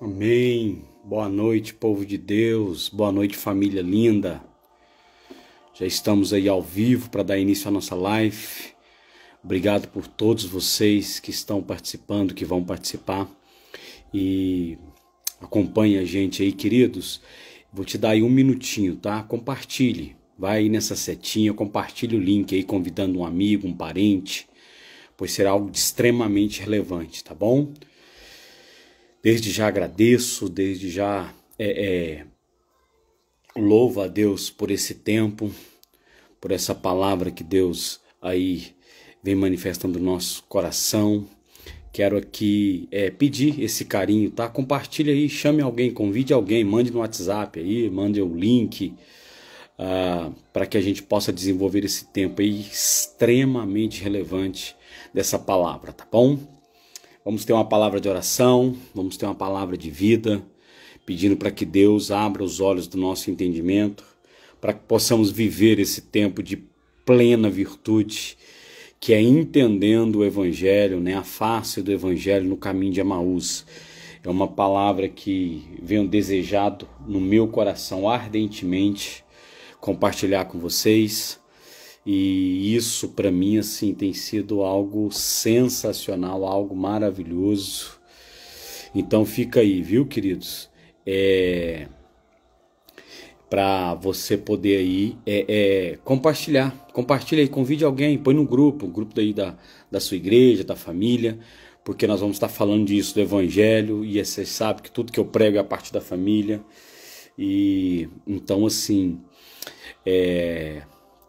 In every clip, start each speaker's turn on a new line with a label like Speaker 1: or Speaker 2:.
Speaker 1: Amém. Boa noite, povo de Deus. Boa noite, família linda. Já estamos aí ao vivo para dar início à nossa live. Obrigado por todos vocês que estão participando, que vão participar. E acompanhe a gente aí, queridos. Vou te dar aí um minutinho, tá? Compartilhe. Vai aí nessa setinha, compartilhe o link aí, convidando um amigo, um parente, pois será algo extremamente relevante, tá bom? Desde já agradeço, desde já louvo a Deus por esse tempo, por essa palavra que Deus aí vem manifestando no nosso coração. Quero aqui pedir esse carinho, tá? Compartilhe aí, chame alguém, convide alguém, mande no WhatsApp aí, mande o link, para que a gente possa desenvolver esse tempo aí extremamente relevante dessa palavra, tá bom? Vamos ter uma palavra de oração, vamos ter uma palavra de vida, pedindo para que Deus abra os olhos do nosso entendimento, para que possamos viver esse tempo de plena virtude, que é entendendo o Evangelho, né, a face do Evangelho no caminho de Emaús. É uma palavra que venho desejado no meu coração ardentemente compartilhar com vocês. E isso para mim assim tem sido algo sensacional, algo maravilhoso. Então fica aí, viu, queridos? Para você poder aí compartilha aí, convide alguém, põe no grupo, o grupo daí da sua igreja, da família, porque nós vamos estar falando disso, do Evangelho, e você sabe que tudo que eu prego é a partir da família. E então assim,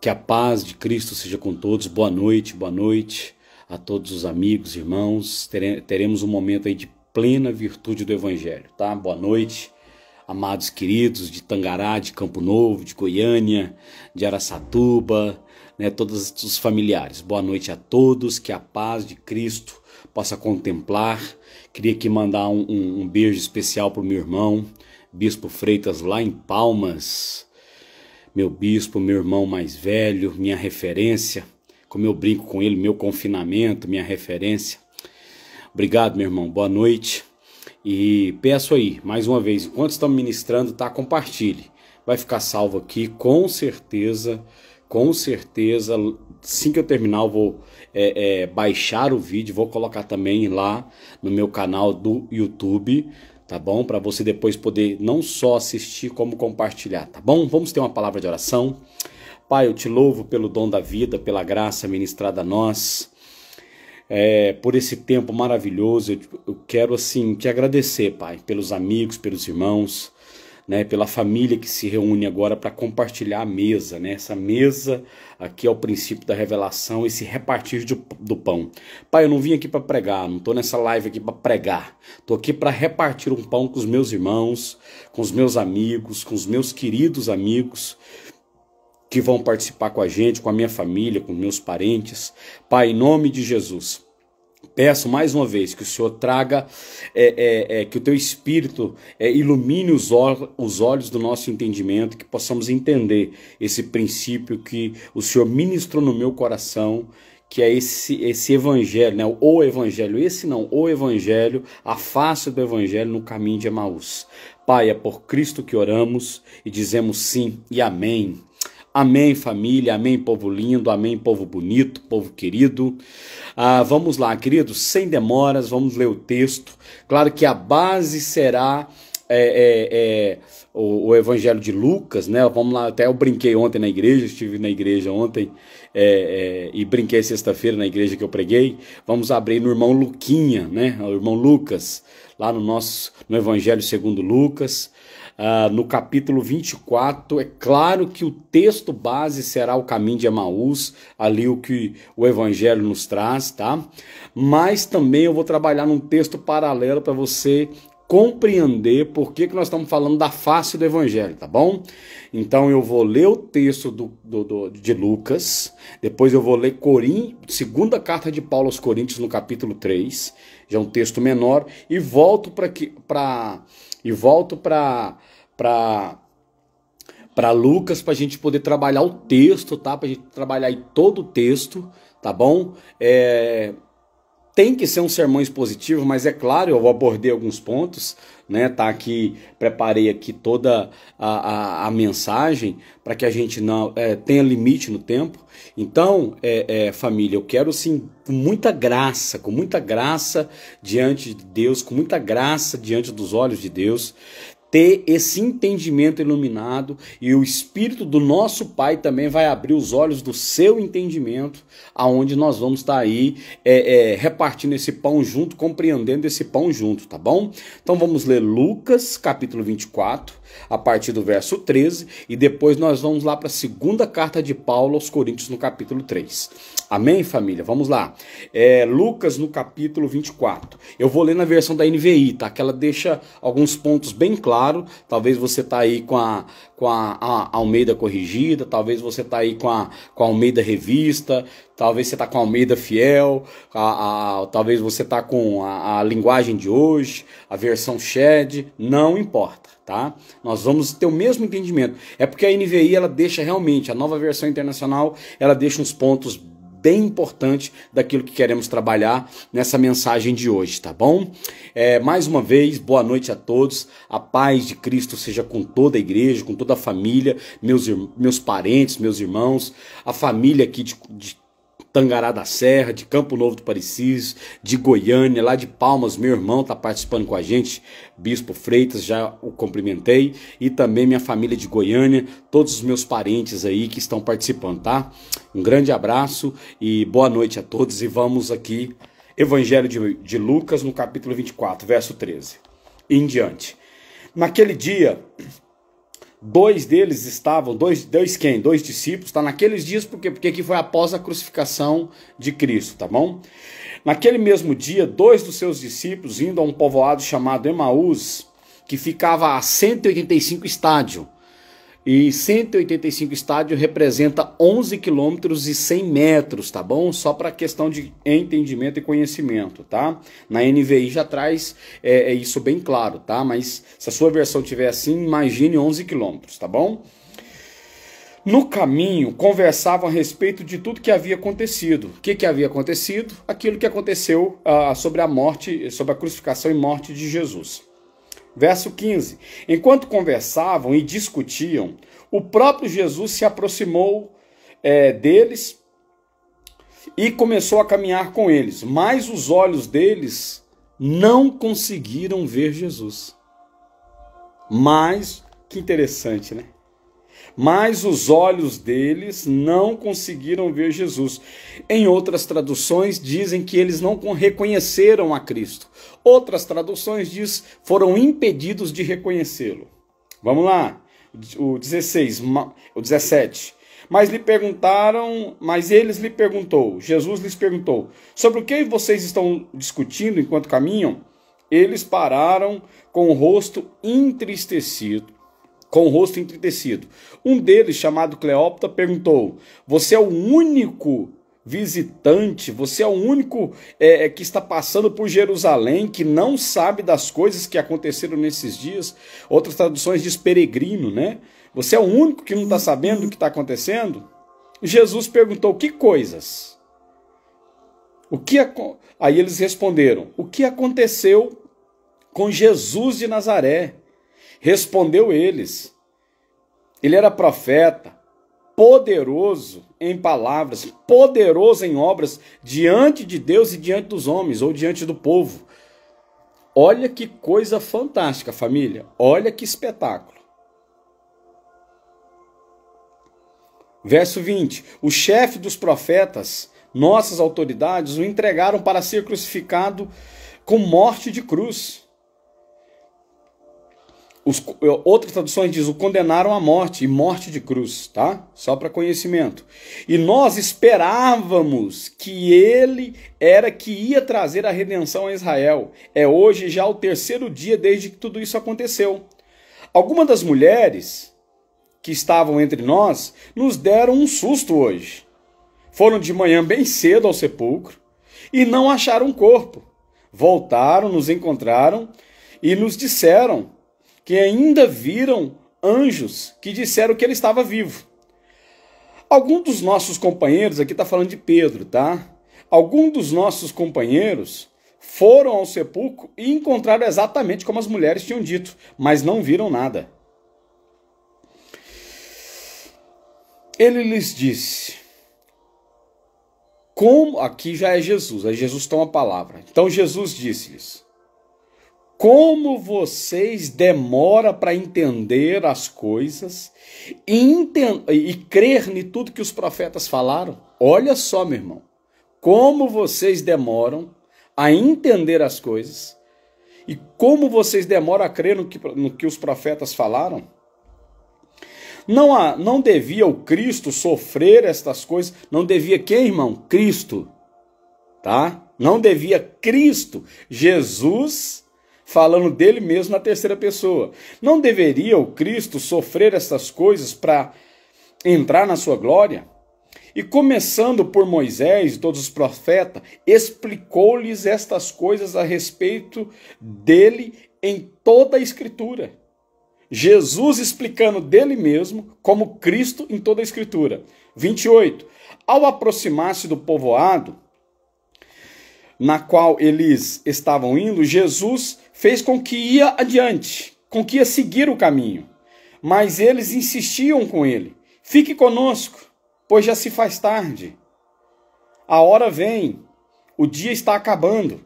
Speaker 1: que a paz de Cristo seja com todos. Boa noite a todos os amigos, irmãos. Teremos um momento aí de plena virtude do Evangelho, tá? Boa noite, amados queridos de Tangará, de Campo Novo, de Goiânia, de Araçatuba, né? Todos os familiares. Boa noite a todos, que a paz de Cristo possa contemplar. Queria aqui mandar um beijo especial para o meu irmão, Bispo Freitas, lá em Palmas. Meu bispo, meu irmão mais velho, minha referência, como eu brinco com ele, meu confinamento, minha referência. Obrigado, meu irmão, boa noite. E peço aí, mais uma vez, enquanto estamos ministrando, tá? Compartilhe. Vai ficar salvo aqui, com certeza, assim que eu terminar eu vou baixar o vídeo, vou colocar também lá no meu canal do YouTube, tá bom? Para você depois poder não só assistir, como compartilhar, tá bom? Vamos ter uma palavra de oração. Pai, eu te louvo pelo dom da vida, pela graça ministrada a nós, por esse tempo maravilhoso. Eu quero assim te agradecer, Pai, pelos amigos, pelos irmãos, né, pela família que se reúne agora para compartilhar a mesa, né? Essa mesa aqui é o princípio da revelação, esse repartir do pão. Pai, eu não vim aqui para pregar, não estou nessa live aqui para pregar, estou aqui para repartir um pão com os meus irmãos, com os meus amigos, com os meus queridos amigos que vão participar com a gente, com a minha família, com meus parentes. Pai, em nome de Jesus, peço mais uma vez que o Senhor traga, que o Teu Espírito ilumine os olhos do nosso entendimento, que possamos entender esse princípio que o Senhor ministrou no meu coração, que é esse Evangelho, né? O Evangelho, a face do Evangelho no caminho de Emaús. Pai, é por Cristo que oramos e dizemos sim e amém. Amém, família, amém, povo lindo, amém, povo bonito, povo querido. Vamos lá, queridos, sem demoras, vamos ler o texto. Claro que a base será o Evangelho de Lucas, né? Vamos lá, até eu brinquei ontem na igreja, estive na igreja ontem e brinquei sexta-feira na igreja que eu preguei. Vamos abrir no irmão Luquinha, né? O irmão Lucas, lá no Evangelho segundo Lucas. No capítulo 24, é claro que o texto base será o caminho de Emaús, ali o que o Evangelho nos traz, tá? Mas também eu vou trabalhar num texto paralelo para você compreender por que nós estamos falando da face do Evangelho, tá bom? Então eu vou ler o texto de Lucas, depois eu vou ler segunda carta de Paulo aos Coríntios no capítulo 3, já é um texto menor, e volto para Lucas para a gente poder trabalhar o texto, tá? Para a gente trabalhar aí todo o texto, tá bom? Tem que ser um sermão expositivo, mas é claro, eu abordei alguns pontos, né? Tá aqui, preparei aqui toda a mensagem para que a gente não tenha limite no tempo. Então, família, eu quero sim, com muita graça diante de Deus, com muita graça diante dos olhos de Deus, ter esse entendimento iluminado, e o Espírito do nosso Pai também vai abrir os olhos do seu entendimento, aonde nós vamos estar aí repartindo esse pão junto, compreendendo esse pão junto, tá bom? Então vamos ler Lucas capítulo 24, a partir do verso 13, e depois nós vamos lá para a segunda carta de Paulo aos Coríntios no capítulo 3. Amém, família? Vamos lá. Lucas no capítulo 24. Eu vou ler na versão da NVI, tá? Que ela deixa alguns pontos bem claros. Talvez você tá aí com a Almeida corrigida, talvez você tá aí com a Almeida revista, talvez você tá com a Almeida fiel, talvez você tá com a linguagem de hoje, a versão Shed, não importa, tá? Nós vamos ter o mesmo entendimento. É porque a NVI, ela deixa realmente, a nova versão internacional, ela deixa uns pontos bem importante daquilo que queremos trabalhar nessa mensagem de hoje, tá bom? Mais uma vez, boa noite a todos, a paz de Cristo seja com toda a igreja, com toda a família, meus parentes, meus irmãos, a família aqui de Tangará da Serra, de Campo Novo do Parecis, de Goiânia, lá de Palmas, meu irmão está participando com a gente, Bispo Freitas, já o cumprimentei, e também minha família de Goiânia, todos os meus parentes aí que estão participando, tá? Um grande abraço e boa noite a todos, e vamos aqui, Evangelho de Lucas, no capítulo 24, verso 13, e em diante. Naquele dia, dois discípulos, tá? Naqueles dias, porque aqui foi após a crucificação de Cristo, tá bom? Naquele mesmo dia, dois dos seus discípulos, indo a um povoado chamado Emaús, que ficava a 185 estádios, e 185 estádios representa 11 quilômetros e 100 metros, tá bom? Só para questão de entendimento e conhecimento, tá? Na NVI já traz isso bem claro, tá? Mas se a sua versão tiver assim, imagine 11 quilômetros, tá bom? No caminho, conversavam a respeito de tudo que havia acontecido. O que havia acontecido? Aquilo que aconteceu sobre a morte, sobre a crucificação e morte de Jesus. Verso 15. Enquanto conversavam e discutiam, o próprio Jesus se aproximou deles e começou a caminhar com eles. Mas os olhos deles não conseguiram ver Jesus. Mas, que interessante, né? Mas os olhos deles não conseguiram ver Jesus. Em outras traduções dizem que eles não reconheceram a Cristo. Outras traduções diz foram impedidos de reconhecê-lo. Vamos lá, o 17. Mas eles lhe perguntou, Jesus lhes perguntou, sobre o que vocês estão discutindo enquanto caminham? Eles pararam com o rosto entristecido. Um deles, chamado Cleópatra, perguntou, você é o único visitante, você é o único que está passando por Jerusalém, que não sabe das coisas que aconteceram nesses dias? Outras traduções diz peregrino, né? Você é o único que não está sabendo do que está acontecendo? Jesus perguntou, que coisas? Aí eles responderam, o que aconteceu com Jesus de Nazaré? Respondeu eles, ele era profeta, poderoso em palavras, poderoso em obras, diante de Deus e diante dos homens, ou diante do povo. Olha que coisa fantástica, família, olha que espetáculo. Verso 20, o chefe dos profetas, nossas autoridades, o entregaram para ser crucificado com morte de cruz. Outras traduções dizem, o condenaram à morte, e morte de cruz, tá? Só para conhecimento. E nós esperávamos que ele era que ia trazer a redenção a Israel. É hoje já o terceiro dia desde que tudo isso aconteceu. Algumas das mulheres que estavam entre nós nos deram um susto hoje. Foram de manhã bem cedo ao sepulcro e não acharam o corpo. Voltaram, nos encontraram e nos disseram que ainda viram anjos que disseram que ele estava vivo. Algum dos nossos companheiros, aqui está falando de Pedro, tá? Alguns dos nossos companheiros foram ao sepulcro e encontraram exatamente como as mulheres tinham dito, mas não viram nada. Ele lhes disse, como, aqui já é Jesus, aí Jesus toma a palavra. Então Jesus disse-lhes, como vocês demoram para entender as coisas e crer em tudo que os profetas falaram? Olha só, meu irmão, como vocês demoram a entender as coisas e como vocês demoram a crer no que os profetas falaram? Não devia o Cristo sofrer estas coisas? Não devia quem, irmão? Cristo, tá? Não devia Cristo, Jesus, falando dele mesmo na terceira pessoa. Não deveria o Cristo sofrer estas coisas para entrar na sua glória? E começando por Moisés e todos os profetas, explicou-lhes estas coisas a respeito dele em toda a Escritura. Jesus explicando dele mesmo como Cristo em toda a Escritura. 28. Ao aproximar-se do povoado, na qual eles estavam indo, Jesus fez com que ia adiante, com que ia seguir o caminho. Mas eles insistiam com ele, fique conosco, pois já se faz tarde. A hora vem, o dia está acabando.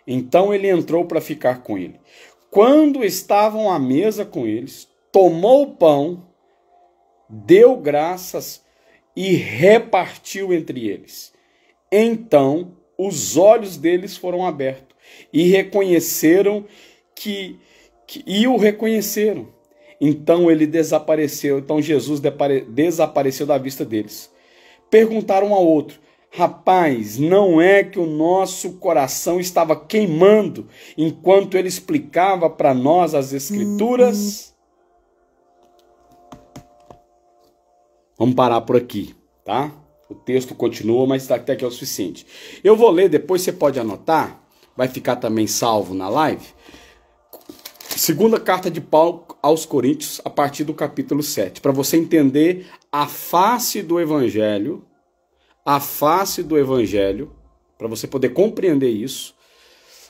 Speaker 1: Então ele entrou para ficar com ele. Quando estavam à mesa com eles, tomou o pão, deu graças e repartiu entre eles. Então os olhos deles foram abertos e reconheceram e o reconheceram. Então ele desapareceu. Então Jesus desapareceu da vista deles. Perguntaram um ao outro, rapaz, não é que o nosso coração estava queimando enquanto ele explicava para nós as Escrituras? Vamos parar por aqui, tá? O texto continua, mas até aqui é o suficiente. Eu vou ler, depois você pode anotar, vai ficar também salvo na live. Segunda carta de Paulo aos Coríntios, a partir do capítulo 7, para você entender a face do Evangelho, para você poder compreender isso,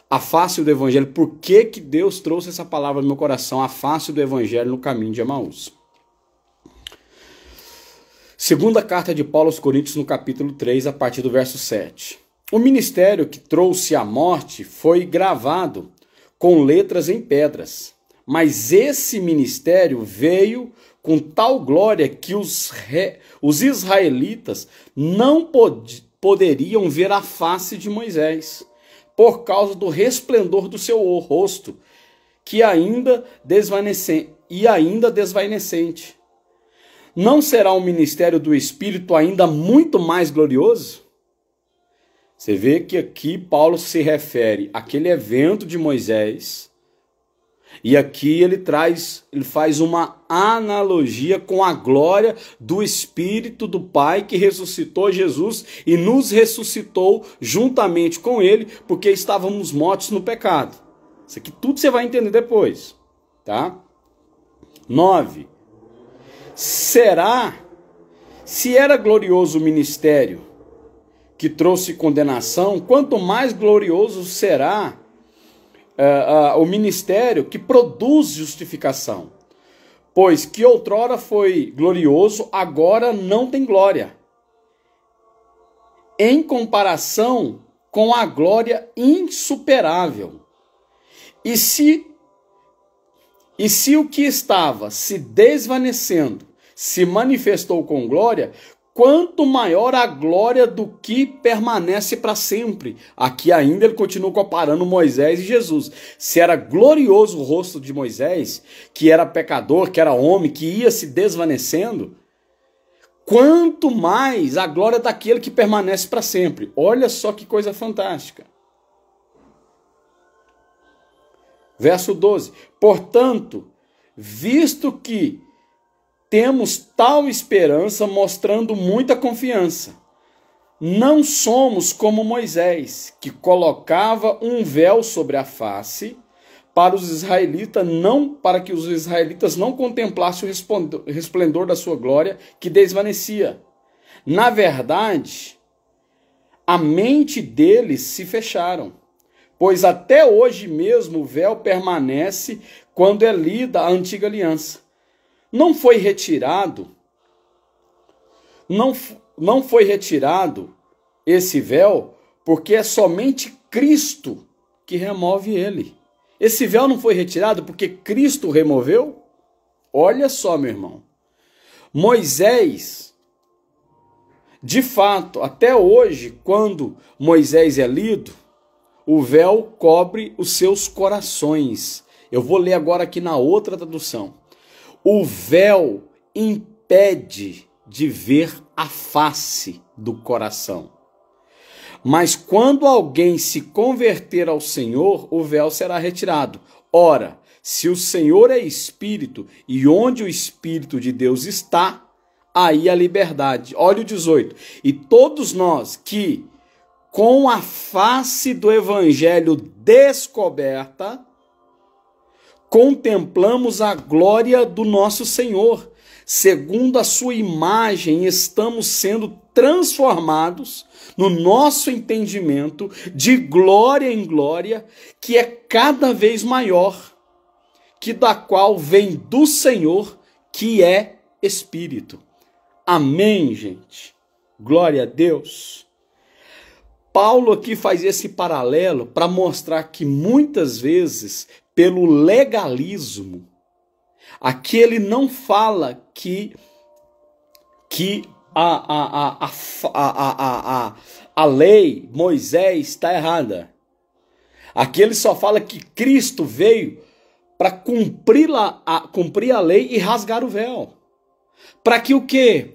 Speaker 1: a face do Evangelho, por que Deus trouxe essa palavra no meu coração, a face do Evangelho no caminho de Emaús. Segunda carta de Paulo aos Coríntios, no capítulo 3, a partir do verso 7. O ministério que trouxe a morte foi gravado com letras em pedras, mas esse ministério veio com tal glória que os israelitas não poderiam ver a face de Moisés, por causa do resplendor do seu rosto, que ainda desvanecente. Não será o ministério do Espírito ainda muito mais glorioso? Você vê que aqui Paulo se refere àquele evento de Moisés, e aqui ele faz uma analogia com a glória do Espírito do Pai que ressuscitou Jesus e nos ressuscitou juntamente com ele, porque estávamos mortos no pecado. Isso aqui tudo você vai entender depois, tá? 9. Se era glorioso o ministério que trouxe condenação, quanto mais glorioso será o ministério que produz justificação. Pois que outrora foi glorioso, agora não tem glória, em comparação com a glória insuperável. E se o que estava se desvanecendo se manifestou com glória, quanto maior a glória do que permanece para sempre. Aqui ainda ele continua comparando Moisés e Jesus. Se era glorioso o rosto de Moisés, que era pecador, que era homem, que ia se desvanecendo, quanto mais a glória daquele que permanece para sempre. Olha só que coisa fantástica. Verso 12. Portanto, visto que temos tal esperança, mostrando muita confiança, não somos como Moisés, que colocava um véu sobre a face para que os israelitas não contemplassem o resplendor da sua glória, que desvanecia. Na verdade, a mente deles se fecharam, pois até hoje mesmo o véu permanece quando é lida a antiga aliança. Não foi retirado, não foi retirado esse véu, porque é somente Cristo que remove ele. Esse véu não foi retirado porque Cristo o removeu? Olha só, meu irmão. Moisés, de fato, até hoje, quando Moisés é lido, o véu cobre os seus corações. Eu vou ler agora aqui na outra tradução. O véu impede de ver a face do coração. Mas quando alguém se converter ao Senhor, o véu será retirado. Ora, se o Senhor é Espírito, e onde o Espírito de Deus está, aí a liberdade. Olha o 18. E todos nós que, com a face do Evangelho descoberta, contemplamos a glória do nosso Senhor. Segundo a sua imagem, estamos sendo transformados no nosso entendimento de glória em glória, que é cada vez maior, que da qual vem do Senhor, que é Espírito. Amém, gente? Glória a Deus. Paulo aqui faz esse paralelo para mostrar que muitas vezes, pelo legalismo, aqui ele não fala que a lei, Moisés, está errada. Aqui ele só fala que Cristo veio para cumprir a lei e rasgar o véu. Para que o quê?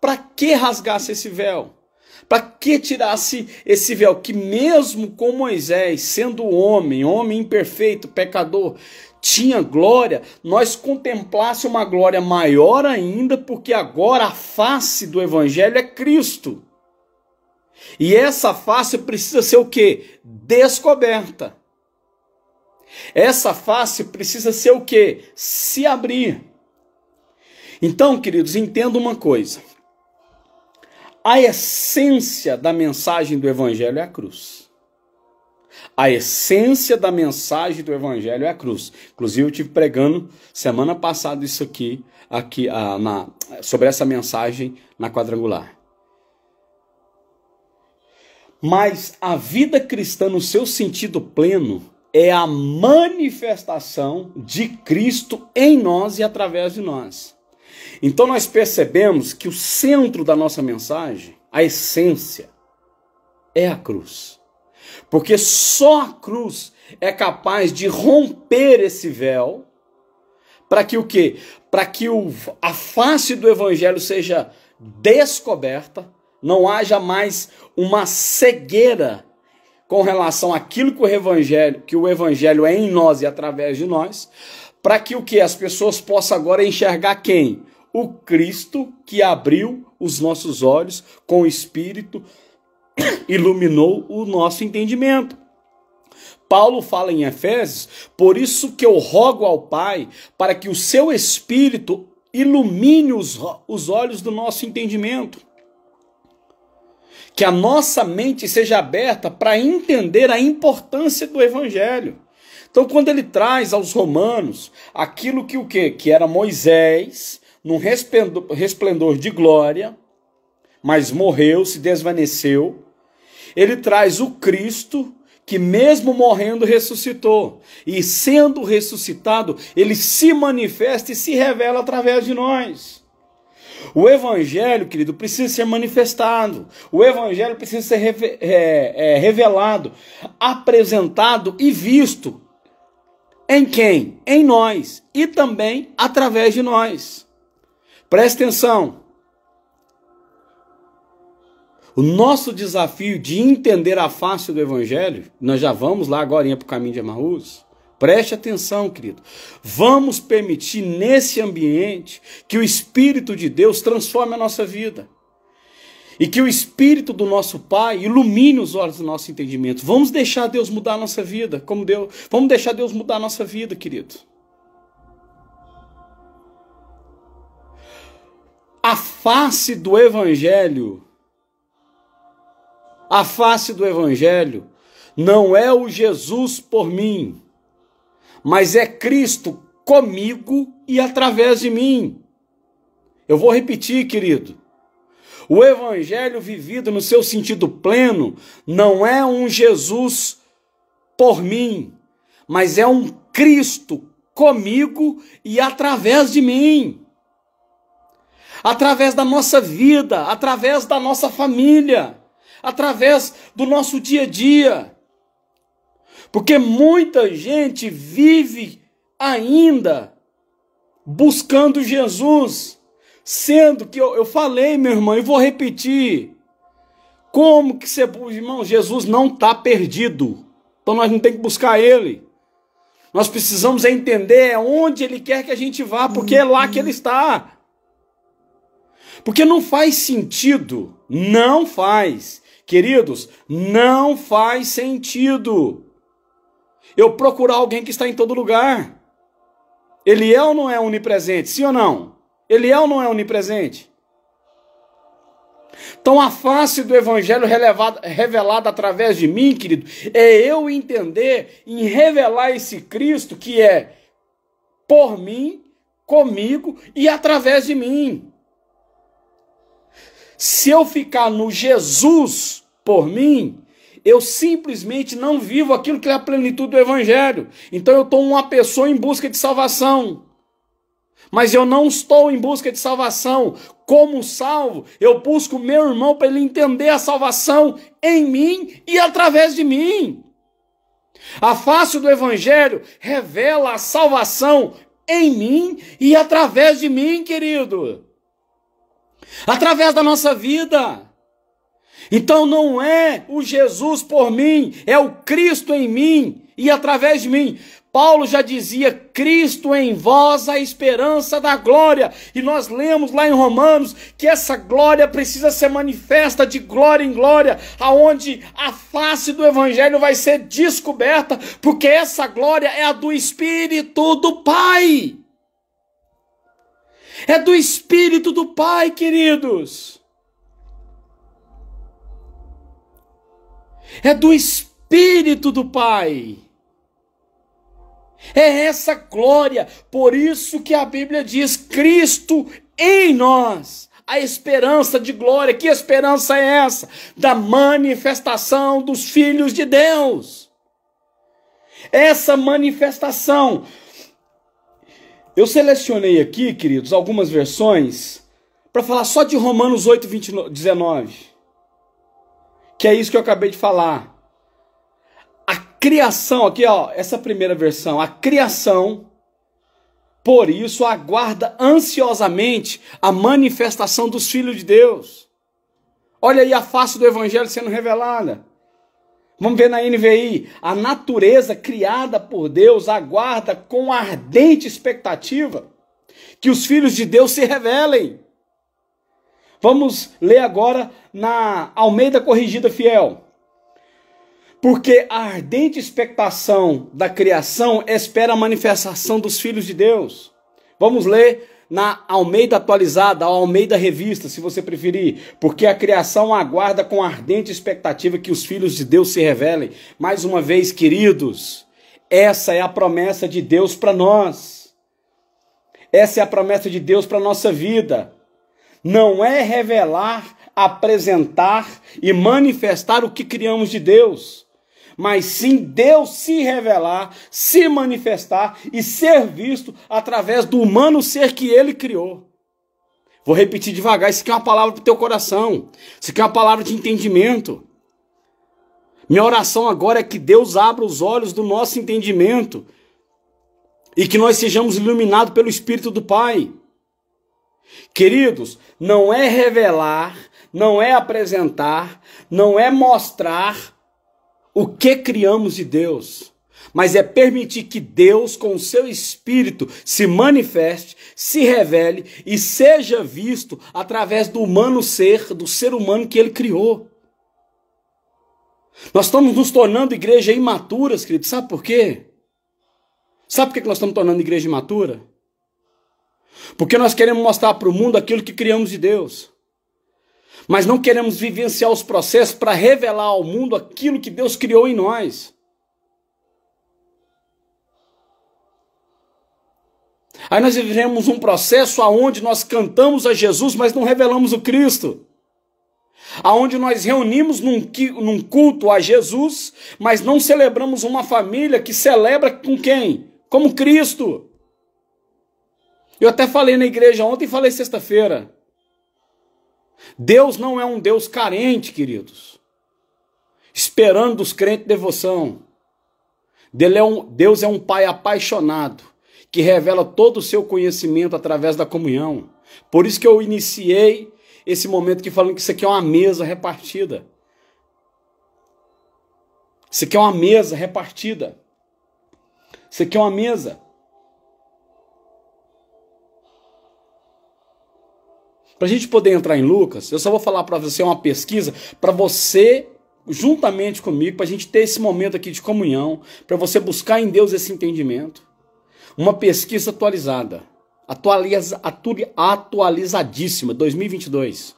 Speaker 1: Para que rasgasse esse véu? Para que tirasse esse véu? Que mesmo com Moisés, sendo homem imperfeito, pecador, tinha glória, nós contemplasse uma glória maior ainda, porque agora a face do Evangelho é Cristo. E essa face precisa ser o quê? Descoberta. Essa face precisa ser o quê? Se abrir. Então, queridos, entenda uma coisa. A essência da mensagem do Evangelho é a cruz. A essência da mensagem do Evangelho é a cruz. Inclusive, eu estive pregando semana passada isso aqui sobre essa mensagem na quadrangular. Mas a vida cristã, no seu sentido pleno, é a manifestação de Cristo em nós e através de nós. Então nós percebemos que o centro da nossa mensagem, a essência, é a cruz. Porque só a cruz é capaz de romper esse véu, para que o quê? Para que a face do Evangelho seja descoberta, não haja mais uma cegueira com relação àquilo que o Evangelho é em nós e através de nós, para que o quê? As pessoas possam agora enxergar quem? O Cristo que abriu os nossos olhos com o Espírito, iluminou o nosso entendimento. Paulo fala em Efésios, por isso que eu rogo ao Pai, para que o seu Espírito ilumine os olhos do nosso entendimento. Que a nossa mente seja aberta para entender a importância do Evangelho. Então, quando ele traz aos romanos aquilo que o quê? Que era Moisés, num resplendor de glória, mas morreu, se desvaneceu. Ele traz o Cristo, que mesmo morrendo ressuscitou. E sendo ressuscitado, ele se manifesta e se revela através de nós. O Evangelho, querido, precisa ser manifestado. O Evangelho precisa ser revelado, apresentado e visto. Em quem? Em nós. E também através de nós. Preste atenção. O nosso desafio de entender a face do Evangelho, nós já vamos lá agora para o caminho de Emaús. Preste atenção, querido. Vamos permitir nesse ambiente que o Espírito de Deus transforme a nossa vida. E que o Espírito do nosso Pai ilumine os olhos do nosso entendimento. Vamos deixar Deus mudar a nossa vida, vamos deixar Deus mudar a nossa vida, querido. A face do Evangelho A face do Evangelho não é o Jesus por mim, mas é Cristo comigo e através de mim. Eu vou repetir, querido. O Evangelho vivido no seu sentido pleno não é um Jesus por mim, mas é um Cristo comigo e através de mim. Através da nossa vida, através da nossa família, através do nosso dia a dia. Porque muita gente vive ainda buscando Jesus, sendo que eu falei, meu irmão, e vou repetir, como que você, irmão, Jesus não está perdido, então nós não temos que buscar Ele, nós precisamos entender onde Ele quer que a gente vá, porque é lá que Ele está, porque não faz sentido, não faz, queridos, não faz sentido eu procurar alguém que está em todo lugar. Ele é ou não é onipresente? Sim ou não? Ele é ou não é onipresente? Então a face do Evangelho revelada através de mim, querido, é eu entender em revelar esse Cristo que é por mim, comigo e através de mim. Se eu ficar no Jesus por mim, eu simplesmente não vivo aquilo que é a plenitude do Evangelho. Então eu estou uma pessoa em busca de salvação. Mas eu não estou em busca de salvação. Como salvo, eu busco meu irmão para ele entender a salvação em mim e através de mim. A face do Evangelho revela a salvação em mim e através de mim, querido. Através da nossa vida. Então não é o Jesus por mim, é o Cristo em mim e através de mim. Paulo já dizia, Cristo em vós a esperança da glória. E nós lemos lá em Romanos que essa glória precisa ser manifesta de glória em glória, aonde a face do Evangelho vai ser descoberta, porque essa glória é a do Espírito do Pai. É do Espírito do Pai, queridos. É do Espírito do Pai. É essa glória. Por isso que a Bíblia diz, Cristo em nós, a esperança de glória. Que esperança é essa? Da manifestação dos filhos de Deus. Essa manifestação. Eu selecionei aqui, queridos, algumas versões para falar só de Romanos 8, 19. Que é isso que eu acabei de falar. A criação, aqui ó, essa primeira versão, a criação, por isso aguarda ansiosamente a manifestação dos filhos de Deus. Olha aí a face do Evangelho sendo revelada. Vamos ver na NVI, a natureza criada por Deus aguarda com ardente expectativa que os filhos de Deus se revelem. Vamos ler agora na Almeida Corrigida Fiel. Porque a ardente expectação da criação espera a manifestação dos filhos de Deus. Vamos ler na Almeida Atualizada, a Almeida Revista, se você preferir. Porque a criação aguarda com ardente expectativa que os filhos de Deus se revelem. Mais uma vez, queridos, essa é a promessa de Deus para nós. Essa é a promessa de Deus para a nossa vida. Não é revelar, apresentar e manifestar o que criamos de Deus, mas sim Deus se revelar, se manifestar e ser visto através do humano ser que Ele criou. Vou repetir devagar, isso aqui é uma palavra para o teu coração, isso aqui é uma palavra de entendimento. Minha oração agora é que Deus abra os olhos do nosso entendimento e que nós sejamos iluminados pelo Espírito do Pai. Queridos, não é revelar, não é apresentar, não é mostrar o que criamos de Deus, mas é permitir que Deus, com o seu Espírito, se manifeste, se revele e seja visto através do humano ser, do ser humano que Ele criou. Nós estamos nos tornando igreja imaturas, queridos, sabe por quê? Sabe por que nós estamos tornando igreja imatura? Porque nós queremos mostrar para o mundo aquilo que criamos de Deus. Mas não queremos vivenciar os processos para revelar ao mundo aquilo que Deus criou em nós. Aí nós vivemos um processo onde nós cantamos a Jesus, mas não revelamos o Cristo. Aonde nós reunimos num culto a Jesus, mas não celebramos uma família que celebra com quem? Como Cristo. Eu até falei na igreja ontem e falei sexta-feira. Deus não é um Deus carente, queridos, esperando dos crentes devoção. Deus é um Pai apaixonado, que revela todo o seu conhecimento através da comunhão. Por isso que eu iniciei esse momento aqui falando que isso aqui é uma mesa repartida. Isso aqui é uma mesa repartida. Isso aqui é uma mesa. Para a gente poder entrar em Lucas, eu só vou falar para você uma pesquisa, para você, juntamente comigo, para a gente ter esse momento aqui de comunhão, para você buscar em Deus esse entendimento. Uma pesquisa atualizada, atualizadíssima, 2022.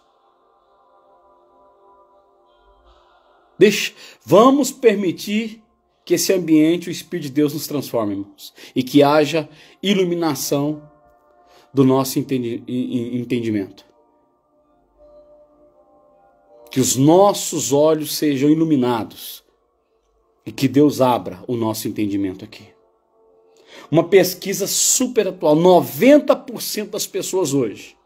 Speaker 1: Vamos permitir que esse ambiente, o Espírito de Deus nos transforme, irmãos, e que haja iluminação do nosso entendimento. Que os nossos olhos sejam iluminados e que Deus abra o nosso entendimento aqui. Uma pesquisa super atual, 90% das pessoas hoje,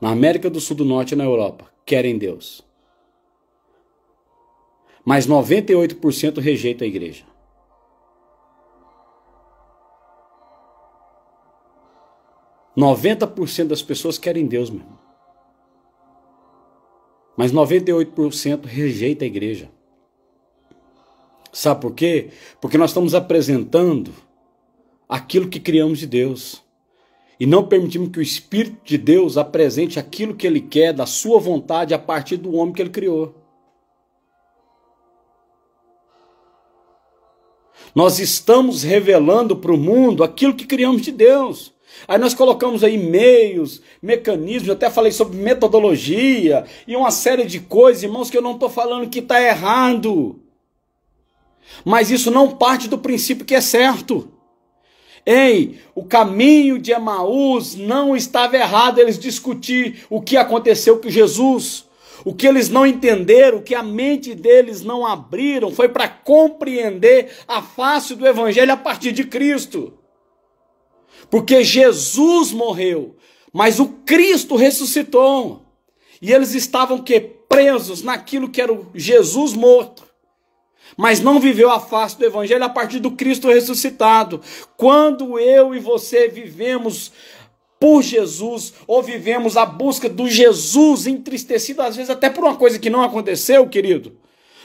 Speaker 1: na América do Sul, do Norte e na Europa, querem Deus. Mas 98% rejeitam a igreja. – 90% das pessoas querem Deus, meu irmão. Mas 98% rejeita a igreja. Sabe por quê? Porque nós estamos apresentando aquilo que criamos de Deus. E não permitimos que o Espírito de Deus apresente aquilo que Ele quer, da sua vontade, a partir do homem que Ele criou. Nós estamos revelando para o mundo aquilo que criamos de Deus. Aí nós colocamos aí meios, mecanismos, eu até falei sobre metodologia e uma série de coisas, irmãos, que eu não estou falando que está errado. Mas isso não parte do princípio que é certo. Ei, o caminho de Emaús não estava errado eles discutir o que aconteceu com Jesus. O que eles não entenderam, o que a mente deles não abriram, foi para compreender a face do Evangelho a partir de Cristo. Porque Jesus morreu, mas o Cristo ressuscitou. E eles estavam presos naquilo que era o Jesus morto. Mas não viveu a face do Evangelho a partir do Cristo ressuscitado. Quando eu e você vivemos por Jesus, ou vivemos a busca do Jesus entristecido, às vezes até por uma coisa que não aconteceu, querido,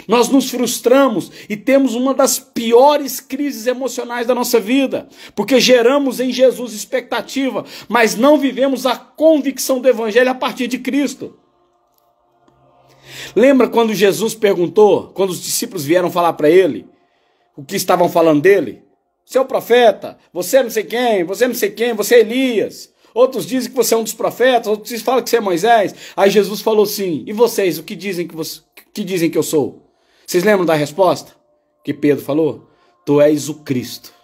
Speaker 1: nós nos frustramos e temos uma das piores crises emocionais da nossa vida, porque geramos em Jesus expectativa, mas não vivemos a convicção do Evangelho a partir de Cristo. Lembra quando Jesus perguntou, quando os discípulos vieram falar para ele, o que estavam falando dele? Você é o profeta, você é não sei quem, você é não sei quem, você é Elias. Outros dizem que você é um dos profetas, outros falam que você é Moisés. Aí Jesus falou assim, e vocês, o que dizem que eu sou? Vocês lembram da resposta que Pedro falou? Tu és o Cristo.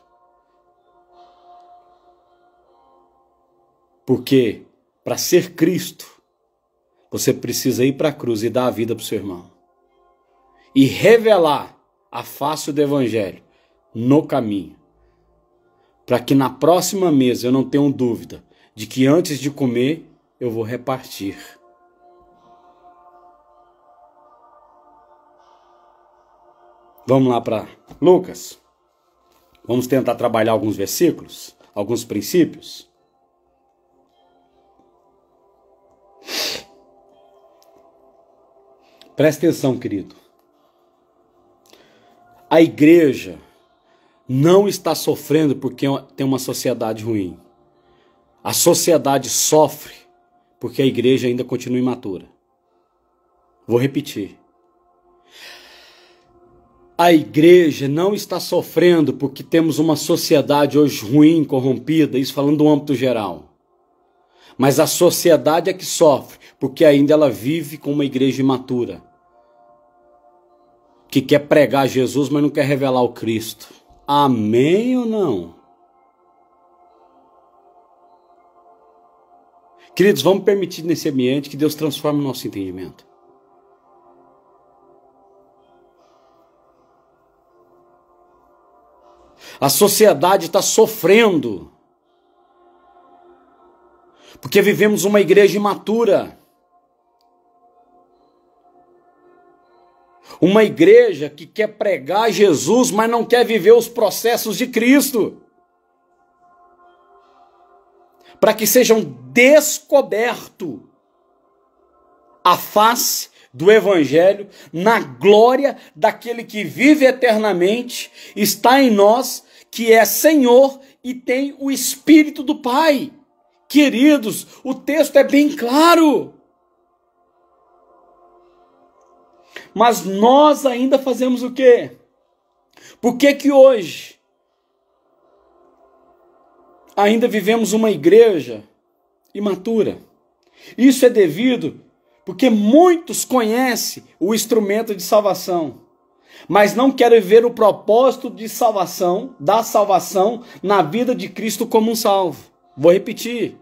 Speaker 1: Porque para ser Cristo, você precisa ir para a cruz e dar a vida para o seu irmão. E revelar a face do Evangelho no caminho. Para que na próxima mesa eu não tenha dúvida de que antes de comer eu vou repartir. Vamos lá para Lucas. Vamos tentar trabalhar alguns versículos, alguns princípios. Presta atenção, querido. A igreja não está sofrendo porque tem uma sociedade ruim. A sociedade sofre porque a igreja ainda continua imatura. Vou repetir. A igreja não está sofrendo porque temos uma sociedade hoje ruim, corrompida, isso falando do âmbito geral. Mas a sociedade é que sofre, porque ainda ela vive com uma igreja imatura, que quer pregar Jesus, mas não quer revelar o Cristo. Amém ou não? Queridos, vamos permitir nesse ambiente que Deus transforme o nosso entendimento. A sociedade está sofrendo, porque vivemos uma igreja imatura. Uma igreja que quer pregar Jesus, mas não quer viver os processos de Cristo. Para que sejam descoberto a face do Evangelho, na glória daquele que vive eternamente, está em nós, que é Senhor e tem o Espírito do Pai. Queridos, o texto é bem claro. Mas nós ainda fazemos o quê? Por que que hoje ainda vivemos uma igreja imatura? Isso é devido porque muitos conhecem o instrumento de salvação, mas não querem ver o propósito de salvação, da salvação na vida de Cristo como um salvo. Vou repetir.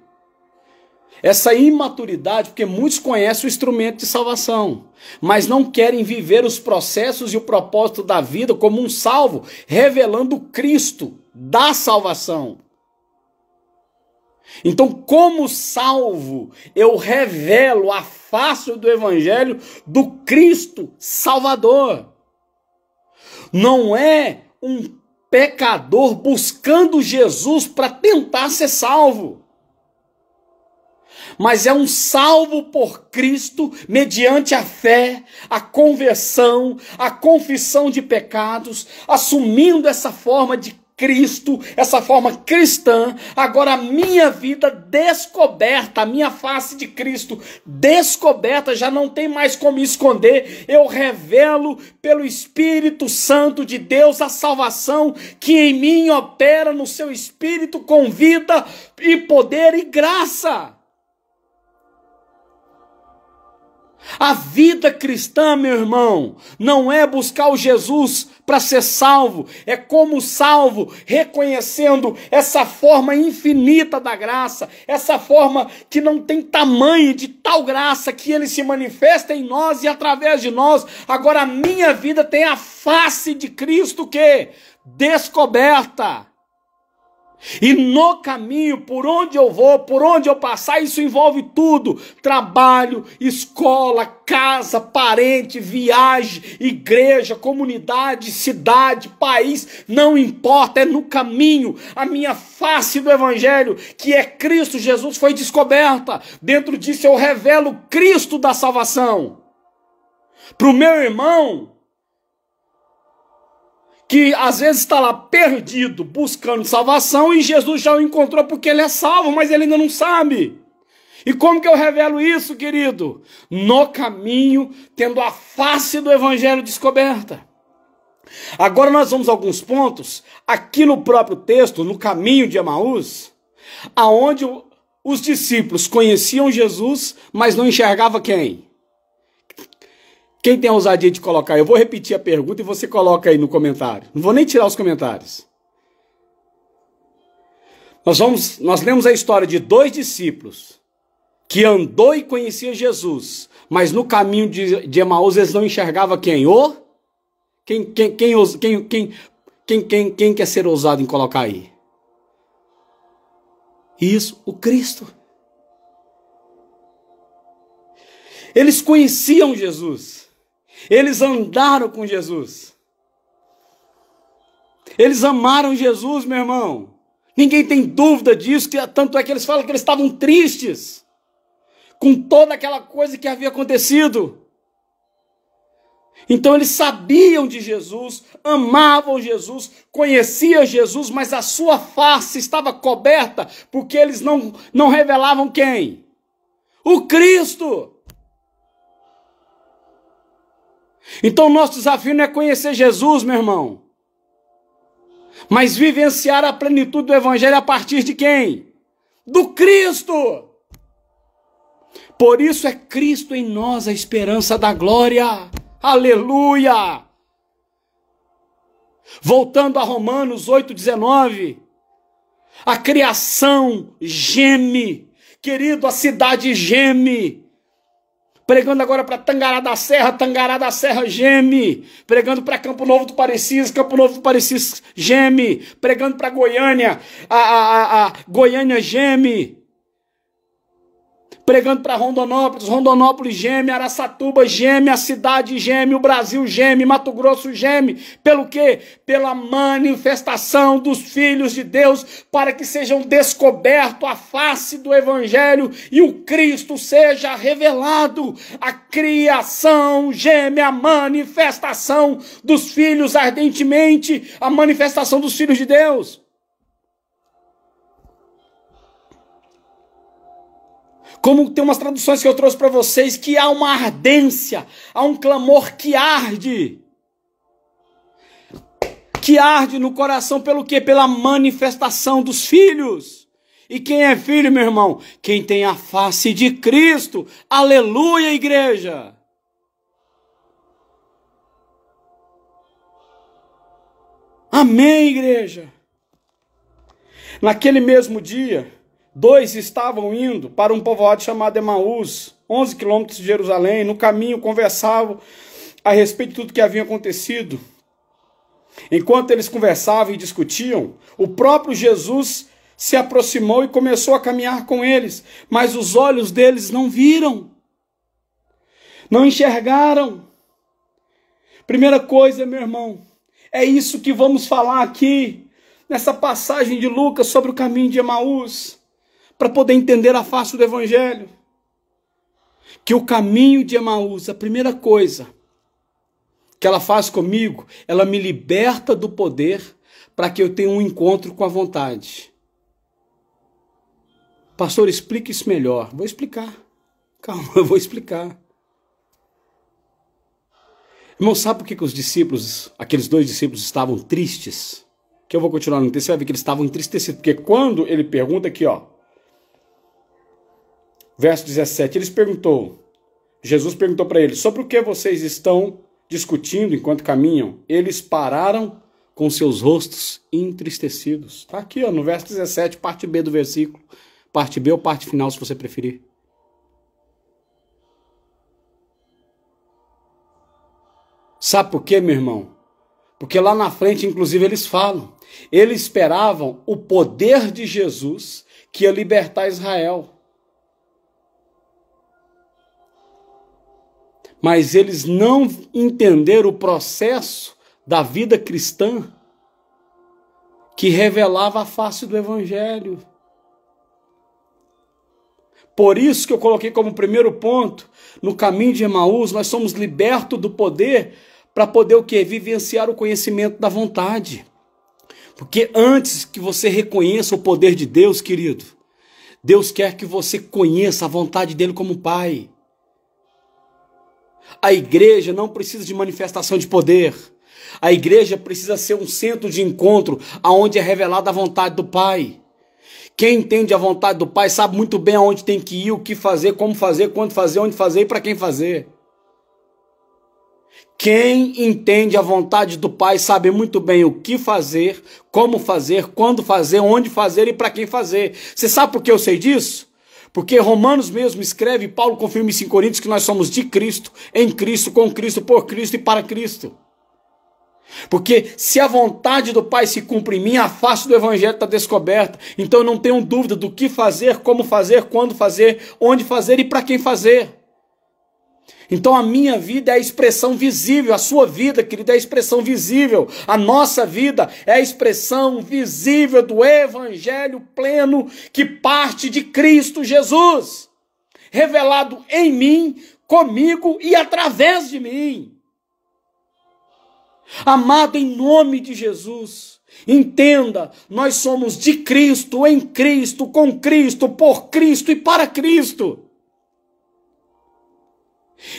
Speaker 1: Essa imaturidade, porque muitos conhecem o instrumento de salvação, mas não querem viver os processos e o propósito da vida como um salvo, revelando Cristo da salvação. Então, como salvo, eu revelo a face do Evangelho do Cristo Salvador. Não é um pecador buscando Jesus para tentar ser salvo, mas é um salvo por Cristo mediante a fé, a conversão, a confissão de pecados, assumindo essa forma de Cristo, essa forma cristã. Agora a minha vida descoberta, a minha face de Cristo descoberta, já não tem mais como esconder. Eu revelo pelo Espírito Santo de Deus a salvação que em mim opera no seu Espírito com vida e poder e graça. A vida cristã, meu irmão, não é buscar o Jesus para ser salvo, é como salvo, reconhecendo essa forma infinita da graça, essa forma que não tem tamanho, de tal graça que ele se manifesta em nós e através de nós. Agora a minha vida tem a face de Cristo que descoberta. E no caminho, por onde eu vou, por onde eu passar, isso envolve tudo: trabalho, escola, casa, parente, viagem, igreja, comunidade, cidade, país, não importa, é no caminho. A minha face do Evangelho, que é Cristo Jesus, foi descoberta. Dentro disso eu revelo Cristo da salvação. Para o meu irmão, que às vezes está lá perdido, buscando salvação, e Jesus já o encontrou porque ele é salvo, mas ele ainda não sabe. E como que eu revelo isso, querido? No caminho, tendo a face do Evangelho descoberta. Agora nós vamos a alguns pontos, aqui no próprio texto, no caminho de Emaús, aonde os discípulos conheciam Jesus, mas não enxergavam quem? Quem tem a ousadia de colocar? Eu vou repetir a pergunta e você coloca aí no comentário. Não vou nem tirar os comentários. Nós lemos a história de 2 discípulos que andou e conhecia Jesus, mas no caminho de Emaús eles não enxergavam quem? Quem quer ser ousado em colocar aí? Isso, o Cristo. Eles conheciam Jesus. Eles andaram com Jesus. Eles amaram Jesus, meu irmão. Ninguém tem dúvida disso, tanto é que eles falam que eles estavam tristes com toda aquela coisa que havia acontecido. Então eles sabiam de Jesus, amavam Jesus, conheciam Jesus, mas a sua face estava coberta porque eles não revelavam quem? O Cristo. Então o nosso desafio não é conhecer Jesus, meu irmão, mas vivenciar a plenitude do Evangelho a partir de quem? Do Cristo. Por isso é Cristo em nós a esperança da glória. Aleluia! Voltando a Romanos 8,19, a criação geme, querido, a cidade geme. Pregando agora para Tangará da Serra geme. Pregando para Campo Novo do Parecis geme. Pregando para Goiânia, Goiânia geme. Pregando para Rondonópolis geme, Araçatuba geme, a cidade geme, o Brasil geme, Mato Grosso geme. Pelo quê? Pela manifestação dos filhos de Deus, para que sejam descobertos a face do Evangelho e o Cristo seja revelado. A criação geme, a manifestação dos filhos ardentemente, a manifestação dos filhos de Deus. Como tem umas traduções que eu trouxe para vocês, que há uma ardência, há um clamor que arde no coração, pelo quê? Pela manifestação dos filhos. E quem é filho, meu irmão? Quem tem a face de Cristo. Aleluia, igreja! Amém, igreja! Naquele mesmo dia, 2 estavam indo para um povoado chamado Emaús, 11 quilômetros de Jerusalém. No caminho conversavam a respeito de tudo que havia acontecido. Enquanto eles conversavam e discutiam, o próprio Jesus se aproximou e começou a caminhar com eles, mas os olhos deles não viram, não enxergaram. Primeira coisa, meu irmão, é isso que vamos falar aqui, nessa passagem de Lucas sobre o caminho de Emaús, para poder entender a face do Evangelho. Que o caminho de Emaús, a primeira coisa que ela faz comigo, ela me liberta do poder para que eu tenha um encontro com a vontade. Pastor, explique isso melhor. Vou explicar. Calma, eu vou explicar. Irmão, sabe por que os discípulos, aqueles 2 discípulos estavam tristes? Que eu vou continuar no texto, você vai ver que eles estavam entristecidos. Porque quando ele pergunta aqui, verso 17, Jesus perguntou para eles, sobre o que vocês estão discutindo enquanto caminham? Eles pararam com seus rostos entristecidos. Está aqui, no verso 17, parte B do versículo. Parte B ou parte final, se você preferir. Sabe por quê, meu irmão? Porque lá na frente, inclusive, eles falam. Eles esperavam o poder de Jesus que ia libertar Israel. Mas eles não entenderam o processo da vida cristã que revelava a face do Evangelho. Por isso que eu coloquei como primeiro ponto, no caminho de Emaús, nós somos libertos do poder para poder o quê? Vivenciar o conhecimento da vontade. Porque antes que você reconheça o poder de Deus, querido, Deus quer que você conheça a vontade dele como Pai. A igreja não precisa de manifestação de poder. A igreja precisa ser um centro de encontro aonde é revelada a vontade do Pai. Quem entende a vontade do Pai sabe muito bem aonde tem que ir, o que fazer, como fazer, quando fazer, onde fazer e para quem fazer. Quem entende a vontade do Pai sabe muito bem o que fazer, como fazer, quando fazer, onde fazer e para quem fazer. Você sabe por que eu sei disso? Porque Romanos mesmo escreve, Paulo confirma em 5 Coríntios que nós somos de Cristo, em Cristo, com Cristo, por Cristo e para Cristo. Porque se a vontade do Pai se cumpre em mim, a face do Evangelho está descoberta. Então eu não tenho dúvida do que fazer, como fazer, quando fazer, onde fazer e para quem fazer. Então a minha vida é a expressão visível, a sua vida, querida, é a expressão visível. A nossa vida é a expressão visível do Evangelho pleno que parte de Cristo Jesus, revelado em mim, comigo e através de mim. Amado, em nome de Jesus, entenda, nós somos de Cristo, em Cristo, com Cristo, por Cristo e para Cristo.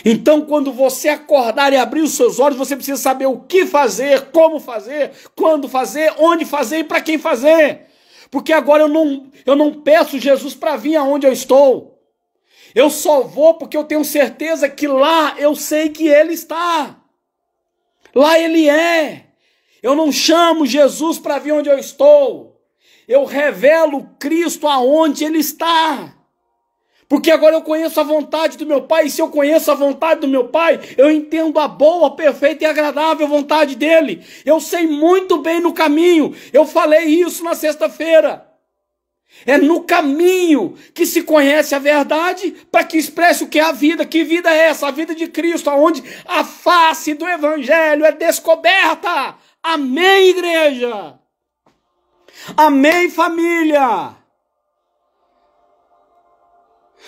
Speaker 1: Então, quando você acordar e abrir os seus olhos, você precisa saber o que fazer, como fazer, quando fazer, onde fazer e para quem fazer. Porque agora eu não peço Jesus para vir aonde eu estou. Eu só vou porque eu tenho certeza que lá eu sei que Ele está. Lá Ele é. Eu não chamo Jesus para vir onde eu estou. Eu revelo Cristo aonde Ele está. Porque agora eu conheço a vontade do meu Pai, e se eu conheço a vontade do meu Pai, eu entendo a boa, perfeita e agradável vontade dEle. Eu sei muito bem no caminho, eu falei isso na sexta-feira. É no caminho que se conhece a verdade, para que expresse o que é a vida. Que vida é essa? A vida de Cristo, onde a face do Evangelho é descoberta. Amém, igreja? Amém, família?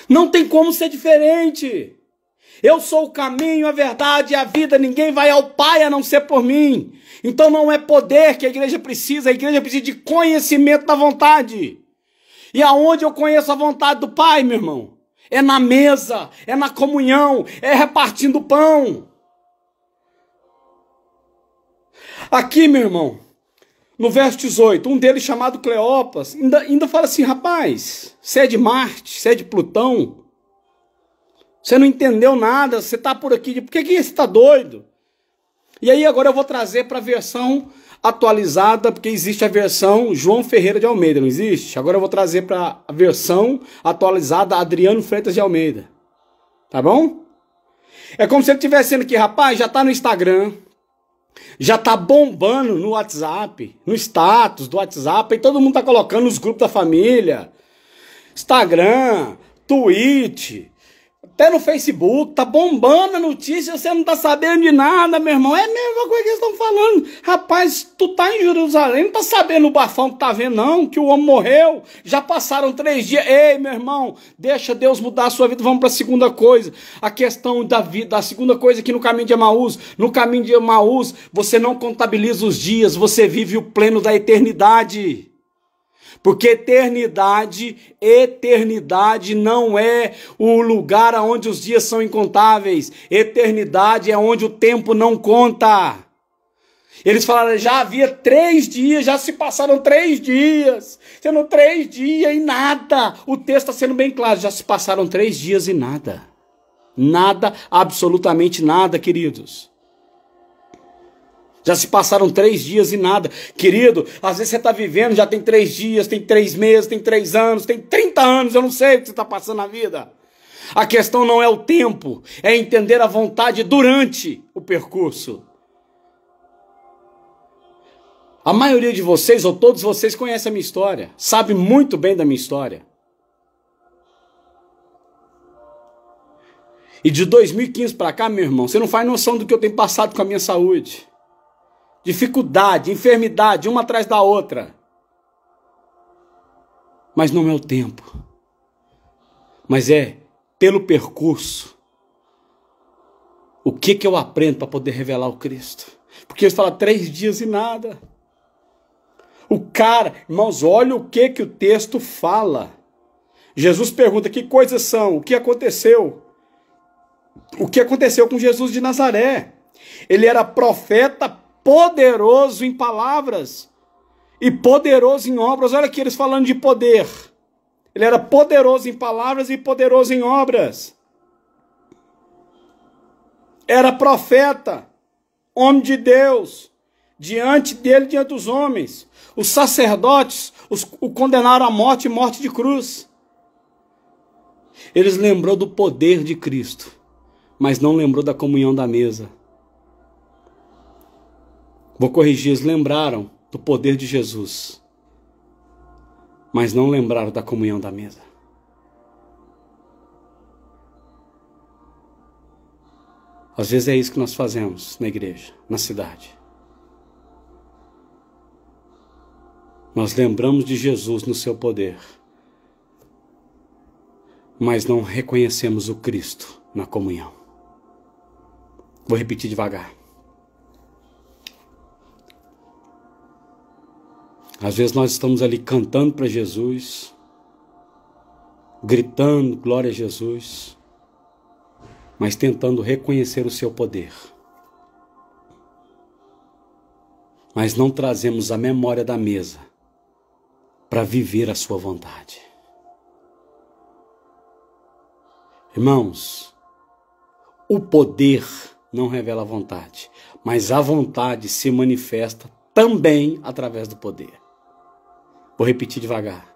Speaker 1: Não tem como ser diferente. Eu sou o caminho, a verdade e a vida. Ninguém vai ao Pai a não ser por mim. Então não é poder que a igreja precisa de conhecimento da vontade. E aonde eu conheço a vontade do Pai, meu irmão? É na mesa, é na comunhão, é repartindo pão. Aqui, meu irmão, no verso 18, um deles chamado Cleopas, ainda fala assim, rapaz, você é de Marte, você é de Plutão, você não entendeu nada, você está por aqui, por que você está doido? E aí agora eu vou trazer para a versão atualizada, porque existe a versão João Ferreira de Almeida, não existe? Agora eu vou trazer para a versão atualizada Adriano Freitas de Almeida, tá bom? É como se ele estivesse dizendo aqui, rapaz, já está no Instagram, já tá bombando no WhatsApp, no status do WhatsApp, e todo mundo tá colocando nos grupos da família, Instagram, Twitch, até no Facebook, tá bombando a notícia, você não tá sabendo de nada, meu irmão. É a mesma coisa que eles estão falando. Rapaz, tu tá em Jerusalém, não tá sabendo o bafão que tá vendo, não, que o homem morreu, já passaram 3 dias. Ei, meu irmão, deixa Deus mudar a sua vida, vamos pra segunda coisa. A questão da vida, a segunda coisa aqui no caminho de Emaús. No caminho de Emaús, você não contabiliza os dias, você vive o pleno da eternidade. Porque eternidade não é o lugar onde os dias são incontáveis. Eternidade é onde o tempo não conta. Eles falaram, já havia 3 dias, já se passaram 3 dias. Sendo 3 dias e nada. O texto está sendo bem claro, já se passaram 3 dias e nada. Nada, absolutamente nada, queridos. Já se passaram 3 dias e nada. Querido, às vezes você está vivendo, já tem 3 dias, tem 3 meses, tem 3 anos, tem 30 anos, eu não sei o que você está passando na vida. A questão não é o tempo, é entender a vontade durante o percurso. A maioria de vocês, ou todos vocês, conhecem a minha história, sabe muito bem da minha história. E de 2015 para cá, meu irmão, você não faz noção do que eu tenho passado com a minha saúde. Dificuldade, enfermidade, uma atrás da outra. Mas não é o tempo. Mas é pelo percurso. O que eu aprendo para poder revelar o Cristo? Porque eles falam 3 dias e nada. O cara, irmãos, olha o que o texto fala. Jesus pergunta, que coisas são? O que aconteceu? O que aconteceu com Jesus de Nazaré? Ele era profeta, poderoso em palavras e poderoso em obras. Olha aqui eles falando de poder. Ele era poderoso em palavras e poderoso em obras. Era profeta, homem de Deus, diante dele, diante dos homens. Os sacerdotes o condenaram à morte e morte de cruz. Eles lembrou do poder de Cristo, mas não lembrou da comunhão da mesa. Vou corrigir, eles lembraram do poder de Jesus, mas não lembraram da comunhão da mesa. Às vezes é isso que nós fazemos na igreja, na cidade. Nós lembramos de Jesus no seu poder, mas não reconhecemos o Cristo na comunhão. Vou repetir devagar. Às vezes nós estamos ali cantando para Jesus, gritando glória a Jesus, mas tentando reconhecer o seu poder. Mas não trazemos a memória da mesa para viver a sua vontade. Irmãos, o poder não revela a vontade, mas a vontade se manifesta também através do poder. Vou repetir devagar.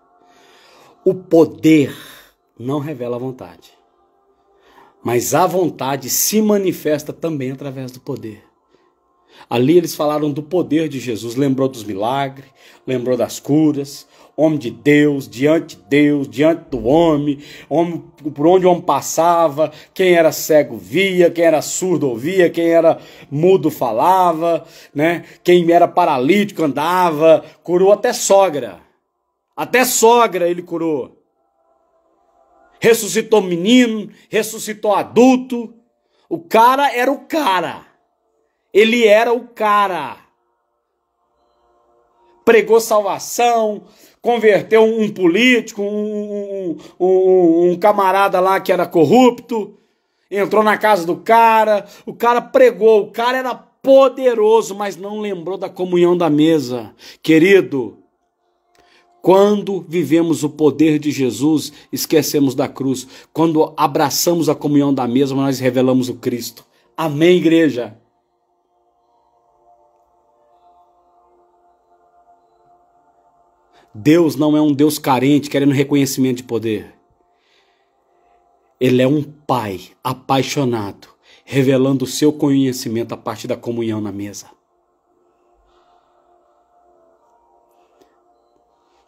Speaker 1: O poder não revela a vontade, mas a vontade se manifesta também através do poder. Ali eles falaram do poder de Jesus, lembrou dos milagres, lembrou das curas, homem de Deus, diante do homem, por onde o homem passava, quem era cego via, quem era surdo ouvia, quem era mudo falava, né? Quem era paralítico andava, curou até sogra ele curou. Ressuscitou menino, ressuscitou adulto, o cara era o cara. Ele era o cara. Pregou salvação, converteu um político, um camarada lá que era corrupto, entrou na casa do cara, o cara pregou, o cara era poderoso, mas não lembrou da comunhão da mesa. Querido, quando vivemos o poder de Jesus, esquecemos da cruz. Quando abraçamos a comunhão da mesa, nós revelamos o Cristo. Amém, igreja? Deus não é um Deus carente, querendo reconhecimento de poder. Ele é um Pai apaixonado, revelando o seu conhecimento a partir da comunhão na mesa.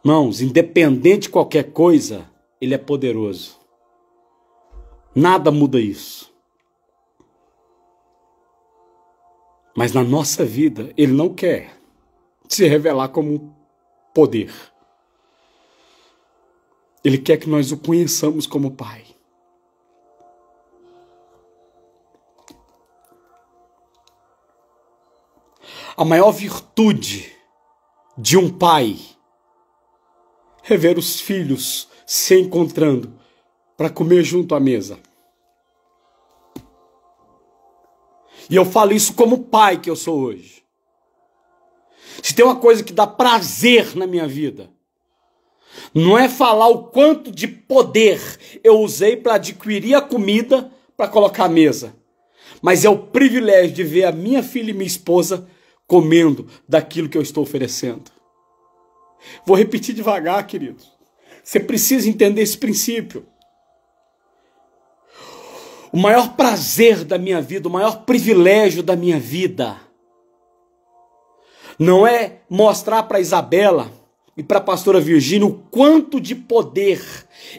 Speaker 1: Irmãos, independente de qualquer coisa, Ele é poderoso. Nada muda isso. Mas na nossa vida, Ele não quer se revelar como poder. Ele quer que nós o conheçamos como Pai. A maior virtude de um pai é ver os filhos se encontrando para comer junto à mesa. E eu falo isso como pai que eu sou hoje. Se tem uma coisa que dá prazer na minha vida, não é falar o quanto de poder eu usei para adquirir a comida para colocar à mesa, mas é o privilégio de ver a minha filha e minha esposa comendo daquilo que eu estou oferecendo. Vou repetir devagar, queridos. Você precisa entender esse princípio. O maior prazer da minha vida, o maior privilégio da minha vida, não é mostrar para Isabela e para a pastora Virgínia o quanto de poder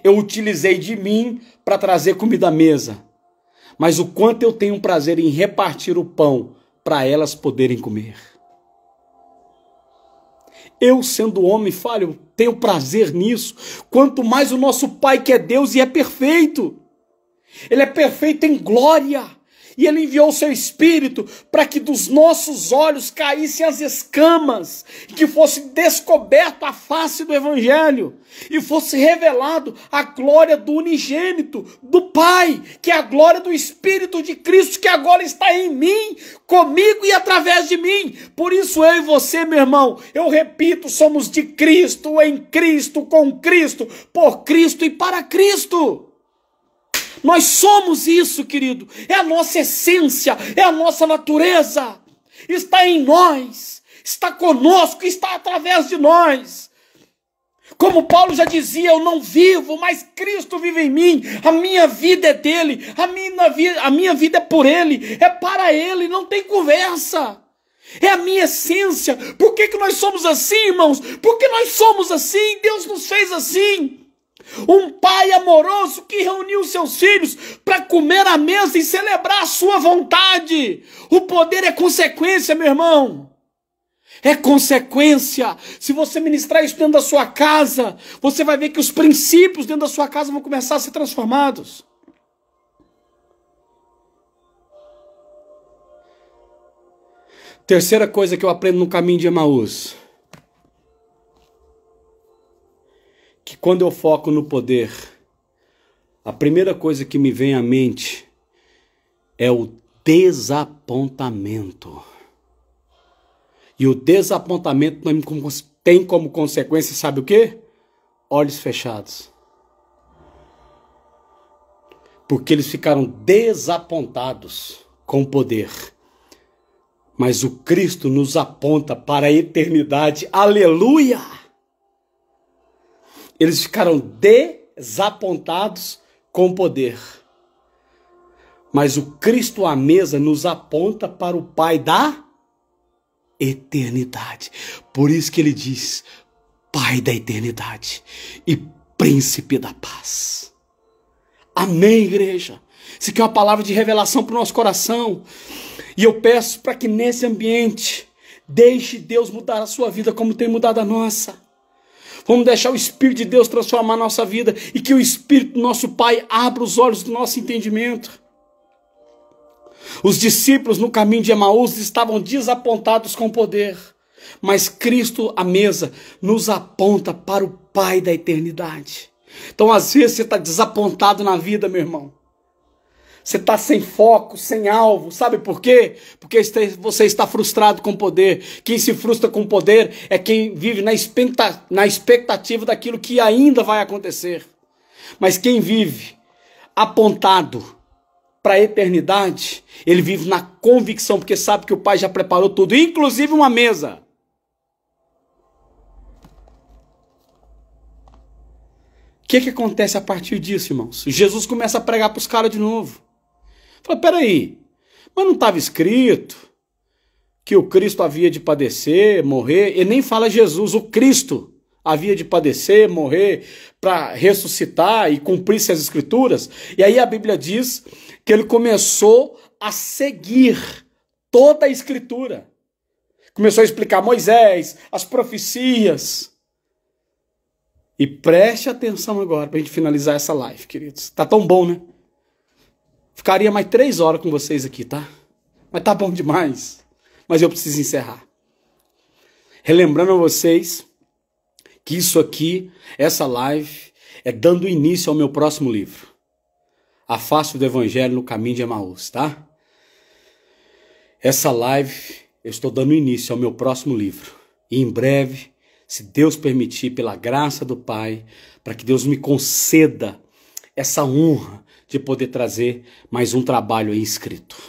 Speaker 1: eu utilizei de mim para trazer comida à mesa, mas o quanto eu tenho prazer em repartir o pão para elas poderem comer. Eu, sendo homem falho, tenho prazer nisso. Quanto mais o nosso Pai que é Deus e é perfeito. Ele é perfeito em glória. E Ele enviou o seu Espírito para que dos nossos olhos caíssem as escamas, que fosse descoberta a face do Evangelho, e fosse revelado a glória do unigênito, do Pai, que é a glória do Espírito de Cristo, que agora está em mim, comigo e através de mim. Por isso eu e você, meu irmão, eu repito, somos de Cristo, em Cristo, com Cristo, por Cristo e para Cristo. Nós somos isso, querido. É a nossa essência, é a nossa natureza. Está em nós, está conosco, está através de nós. Como Paulo já dizia, eu não vivo, mas Cristo vive em mim. A minha vida é dele, a minha vida é por ele, é para ele, não tem conversa. É a minha essência. Por que nós somos assim, irmãos? Porque nós somos assim, Deus nos fez assim. Um pai amoroso que reuniu seus filhos para comer à mesa e celebrar a sua vontade. O poder é consequência, meu irmão. É consequência. Se você ministrar isso dentro da sua casa, você vai ver que os princípios dentro da sua casa vão começar a ser transformados. Terceira coisa que eu aprendo no caminho de Emaús. Que quando eu foco no poder, a primeira coisa que me vem à mente é o desapontamento. E o desapontamento tem como consequência, sabe o quê? Olhos fechados. porque eles ficaram desapontados com o poder. Mas o Cristo nos aponta para a eternidade. Aleluia! Eles ficaram desapontados com o poder. Mas o Cristo à mesa nos aponta para o Pai da eternidade. Por isso que ele diz, Pai da eternidade e Príncipe da paz. Amém, igreja? Isso aqui é uma palavra de revelação para o nosso coração. E eu peço para que nesse ambiente, deixe Deus mudar a sua vida como tem mudado a nossa. Vamos deixar o Espírito de Deus transformar a nossa vida e que o Espírito do nosso Pai abra os olhos do nosso entendimento. Os discípulos no caminho de Emaús estavam desapontados com o poder, mas Cristo à mesa nos aponta para o Pai da eternidade. Então às vezes você está desapontado na vida, meu irmão. Você está sem foco, sem alvo. Sabe por quê? Porque você está frustrado com o poder. Quem se frustra com o poder é quem vive na expectativa daquilo que ainda vai acontecer. Mas quem vive apontado para a eternidade, ele vive na convicção, porque sabe que o Pai já preparou tudo, inclusive uma mesa. O que acontece a partir disso, irmãos? Jesus começa a pregar para os caras de novo. Fala, peraí, mas não estava escrito que o Cristo havia de padecer, morrer? Ele nem fala Jesus, o Cristo havia de padecer, morrer, para ressuscitar e cumprir-se as Escrituras. E aí a Bíblia diz que ele começou a seguir toda a Escritura. Começou a explicar Moisés, as profecias. E preste atenção agora para a gente finalizar essa live, queridos. Tá tão bom, né? Ficaria mais 3 horas com vocês aqui, tá? Mas tá bom demais. Mas eu preciso encerrar. Relembrando a vocês que isso aqui, essa live, é dando início ao meu próximo livro. A Face do Evangelho no Caminho de Emaús, tá? Essa live, eu estou dando início ao meu próximo livro. E em breve, se Deus permitir, pela graça do Pai, para que Deus me conceda essa honra de poder trazer mais um trabalho aí escrito.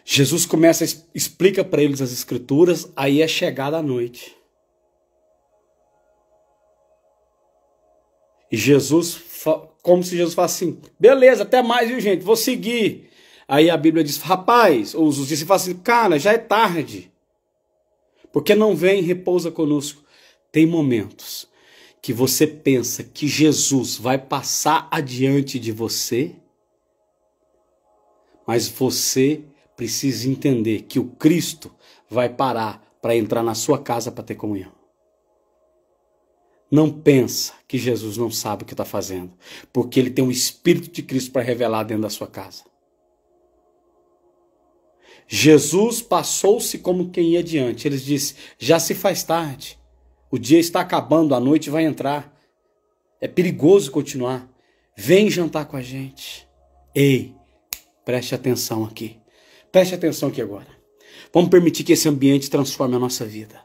Speaker 1: Jesus começa, explica para eles as Escrituras, aí é chegada a noite. E Jesus, como se Jesus falasse assim, beleza, até mais, viu gente, vou seguir. Aí a Bíblia diz, rapaz, os discípulos falam assim, cara, já é tarde. Porque não vem e repousa conosco. Tem momentos que você pensa que Jesus vai passar adiante de você, mas você precisa entender que o Cristo vai parar para entrar na sua casa para ter comunhão. Não pensa que Jesus não sabe o que está fazendo, porque ele tem um Espírito de Cristo para revelar dentro da sua casa. Jesus passou-se como quem ia adiante. Ele disse, já se faz tarde. O dia está acabando, a noite vai entrar. É perigoso continuar. Vem jantar com a gente. Ei, preste atenção aqui. Preste atenção aqui agora. Vamos permitir que esse ambiente transforme a nossa vida.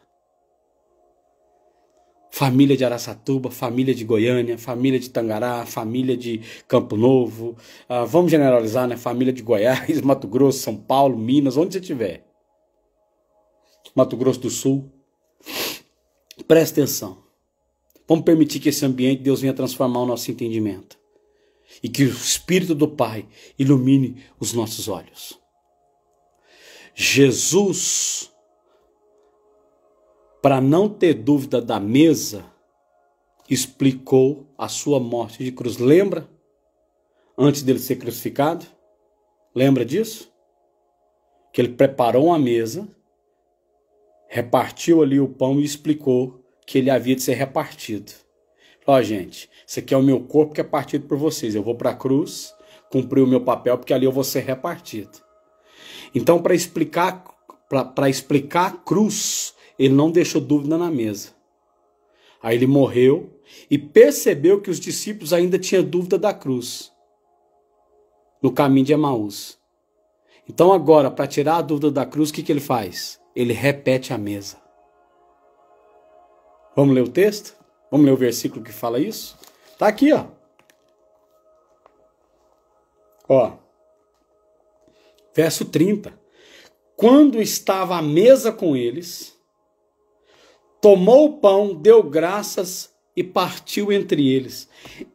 Speaker 1: Família de Araçatuba, família de Goiânia, família de Tangará, família de Campo Novo. Vamos generalizar, né? Família de Goiás, Mato Grosso, São Paulo, Minas, onde você estiver. Mato Grosso do Sul. Presta atenção. Vamos permitir que esse ambiente, Deus venha transformar o nosso entendimento. E que o Espírito do Pai ilumine os nossos olhos. Jesus, para não ter dúvida da mesa, explicou a sua morte de cruz. Lembra? Antes dele ser crucificado? Lembra disso? Que ele preparou uma mesa, repartiu ali o pão e explicou que ele havia de ser repartido. Ó, gente, isso aqui é o meu corpo que é partido por vocês. Eu vou para a cruz, cumprir o meu papel, porque ali eu vou ser repartido. Então, para explicar a cruz, ele não deixou dúvida na mesa. Aí ele morreu e percebeu que os discípulos ainda tinham dúvida da cruz, no caminho de Emaús. Então agora, para tirar a dúvida da cruz, o que ele faz? Ele repete a mesa. Vamos ler o texto? Vamos ler o versículo que fala isso? Tá aqui, ó. Ó. Verso 30. Quando estava à mesa com eles, tomou o pão, deu graças e partiu entre eles.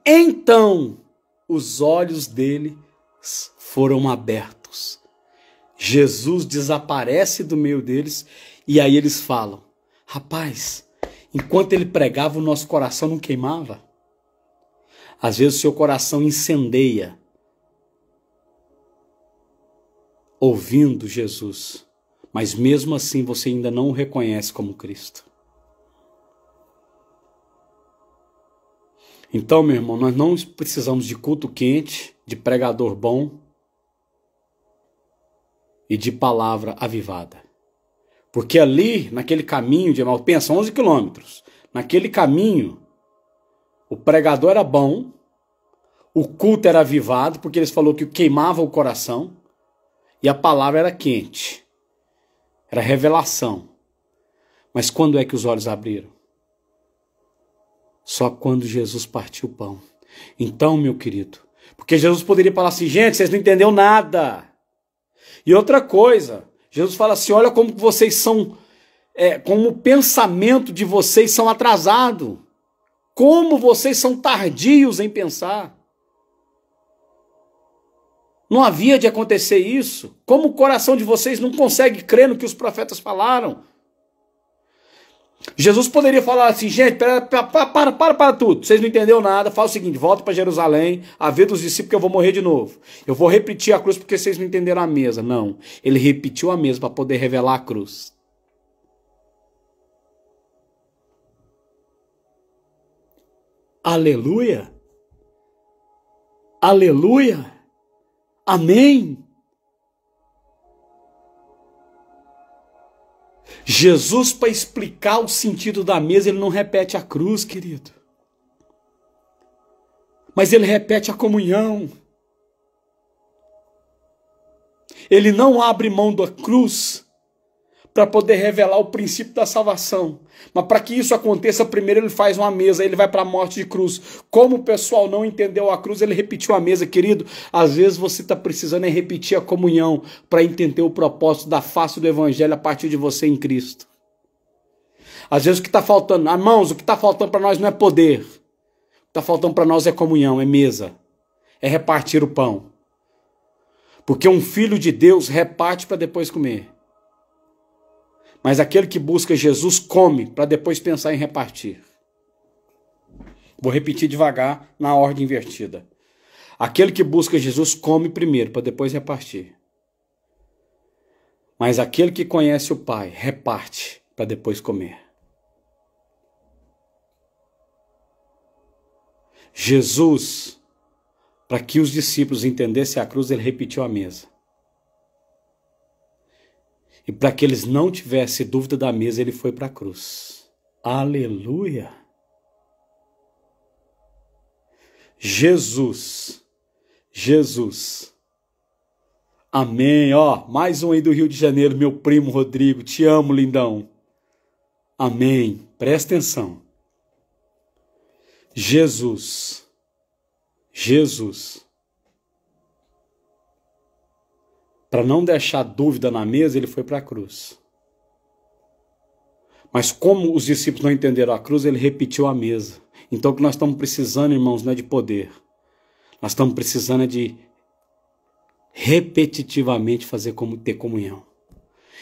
Speaker 1: Então os olhos dele foram abertos. Jesus desaparece do meio deles e aí eles falam: rapaz, enquanto ele pregava, o nosso coração não queimava? Às vezes o seu coração incendeia ouvindo Jesus, mas mesmo assim você ainda não o reconhece como Cristo. Então, meu irmão, nós não precisamos de culto quente, de pregador bom e de palavra avivada. Porque ali, naquele caminho de Emaús, pensa, 11 quilômetros, naquele caminho, o pregador era bom, o culto era avivado, porque eles falaram que queimava o coração, e a palavra era quente, era revelação. Mas quando é que os olhos abriram? Só quando Jesus partiu o pão. Então, meu querido, porque Jesus poderia falar assim: gente, vocês não entenderam nada. E outra coisa, Jesus fala assim: olha como vocês são, como o pensamento de vocês são atrasado, como vocês são tardios em pensar. Não havia de acontecer isso. Como o coração de vocês não consegue crer no que os profetas falaram. Jesus poderia falar assim: gente, para tudo, vocês não entenderam nada, fala o seguinte, volta para Jerusalém, avisa os discípulos que eu vou morrer de novo. Eu vou repetir a cruz porque vocês não entenderam a mesa. Não, ele repetiu a mesa para poder revelar a cruz. Aleluia! Aleluia! Amém! Jesus, para explicar o sentido da mesa, ele não repete a cruz, querido. Mas ele repete a comunhão. Ele não abre mão da cruz para poder revelar o princípio da salvação. Mas para que isso aconteça, primeiro ele faz uma mesa, ele vai para a morte de cruz. Como o pessoal não entendeu a cruz, ele repetiu a mesa, querido. Às vezes você está precisando repetir a comunhão para entender o propósito da face do evangelho a partir de você em Cristo. Às vezes o que está faltando, irmãos, o que está faltando para nós não é poder. O que está faltando para nós é comunhão, é mesa, é repartir o pão. Porque um filho de Deus reparte para depois comer. Mas aquele que busca Jesus come para depois pensar em repartir. Vou repetir devagar na ordem invertida. Aquele que busca Jesus come primeiro para depois repartir. Mas aquele que conhece o Pai reparte para depois comer. Jesus, para que os discípulos entendessem a cruz, ele repetiu a mesa. E para que eles não tivessem dúvida da mesa, ele foi para a cruz. Aleluia! Jesus. Amém. Ó, mais um aí do Rio de Janeiro, meu primo Rodrigo. Te amo, lindão. Amém. Presta atenção. Jesus. Para não deixar dúvida na mesa, ele foi para a cruz. Mas como os discípulos não entenderam a cruz, ele repetiu a mesa. Então o que nós estamos precisando, irmãos, não é de poder. Nós estamos precisando de repetitivamente ter comunhão.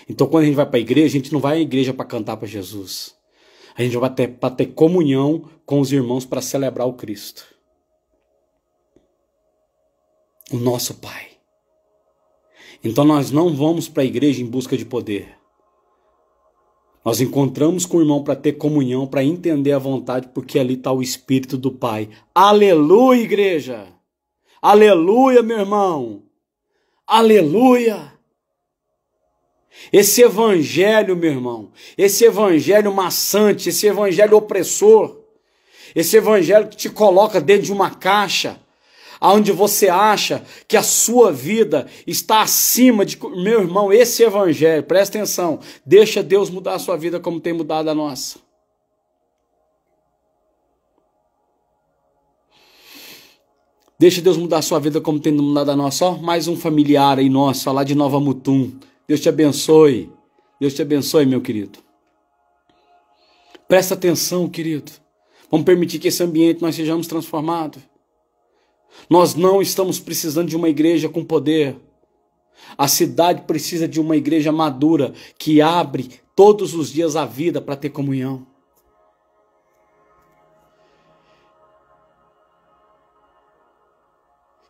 Speaker 1: Então quando a gente vai para a igreja, a gente não vai à igreja para cantar para Jesus. A gente vai para ter comunhão com os irmãos para celebrar o Cristo. O nosso Pai. Então nós não vamos para a igreja em busca de poder. Nós encontramos com o irmão para ter comunhão, para entender a vontade, porque ali está o Espírito do Pai. Aleluia, igreja! Aleluia, meu irmão! Aleluia! Esse evangelho, meu irmão, esse evangelho maçante, esse evangelho opressor, esse evangelho que te coloca dentro de uma caixa, onde você acha que a sua vida está acima de... Meu irmão, esse evangelho, presta atenção, deixa Deus mudar a sua vida como tem mudado a nossa. Deixa Deus mudar a sua vida como tem mudado a nossa. Ó, mais um familiar aí nosso, ó, lá de Nova Mutum. Deus te abençoe. Deus te abençoe, meu querido. Presta atenção, querido. Vamos permitir que esse ambiente nós sejamos transformados. Nós não estamos precisando de uma igreja com poder. A cidade precisa de uma igreja madura que abre todos os dias a vida para ter comunhão.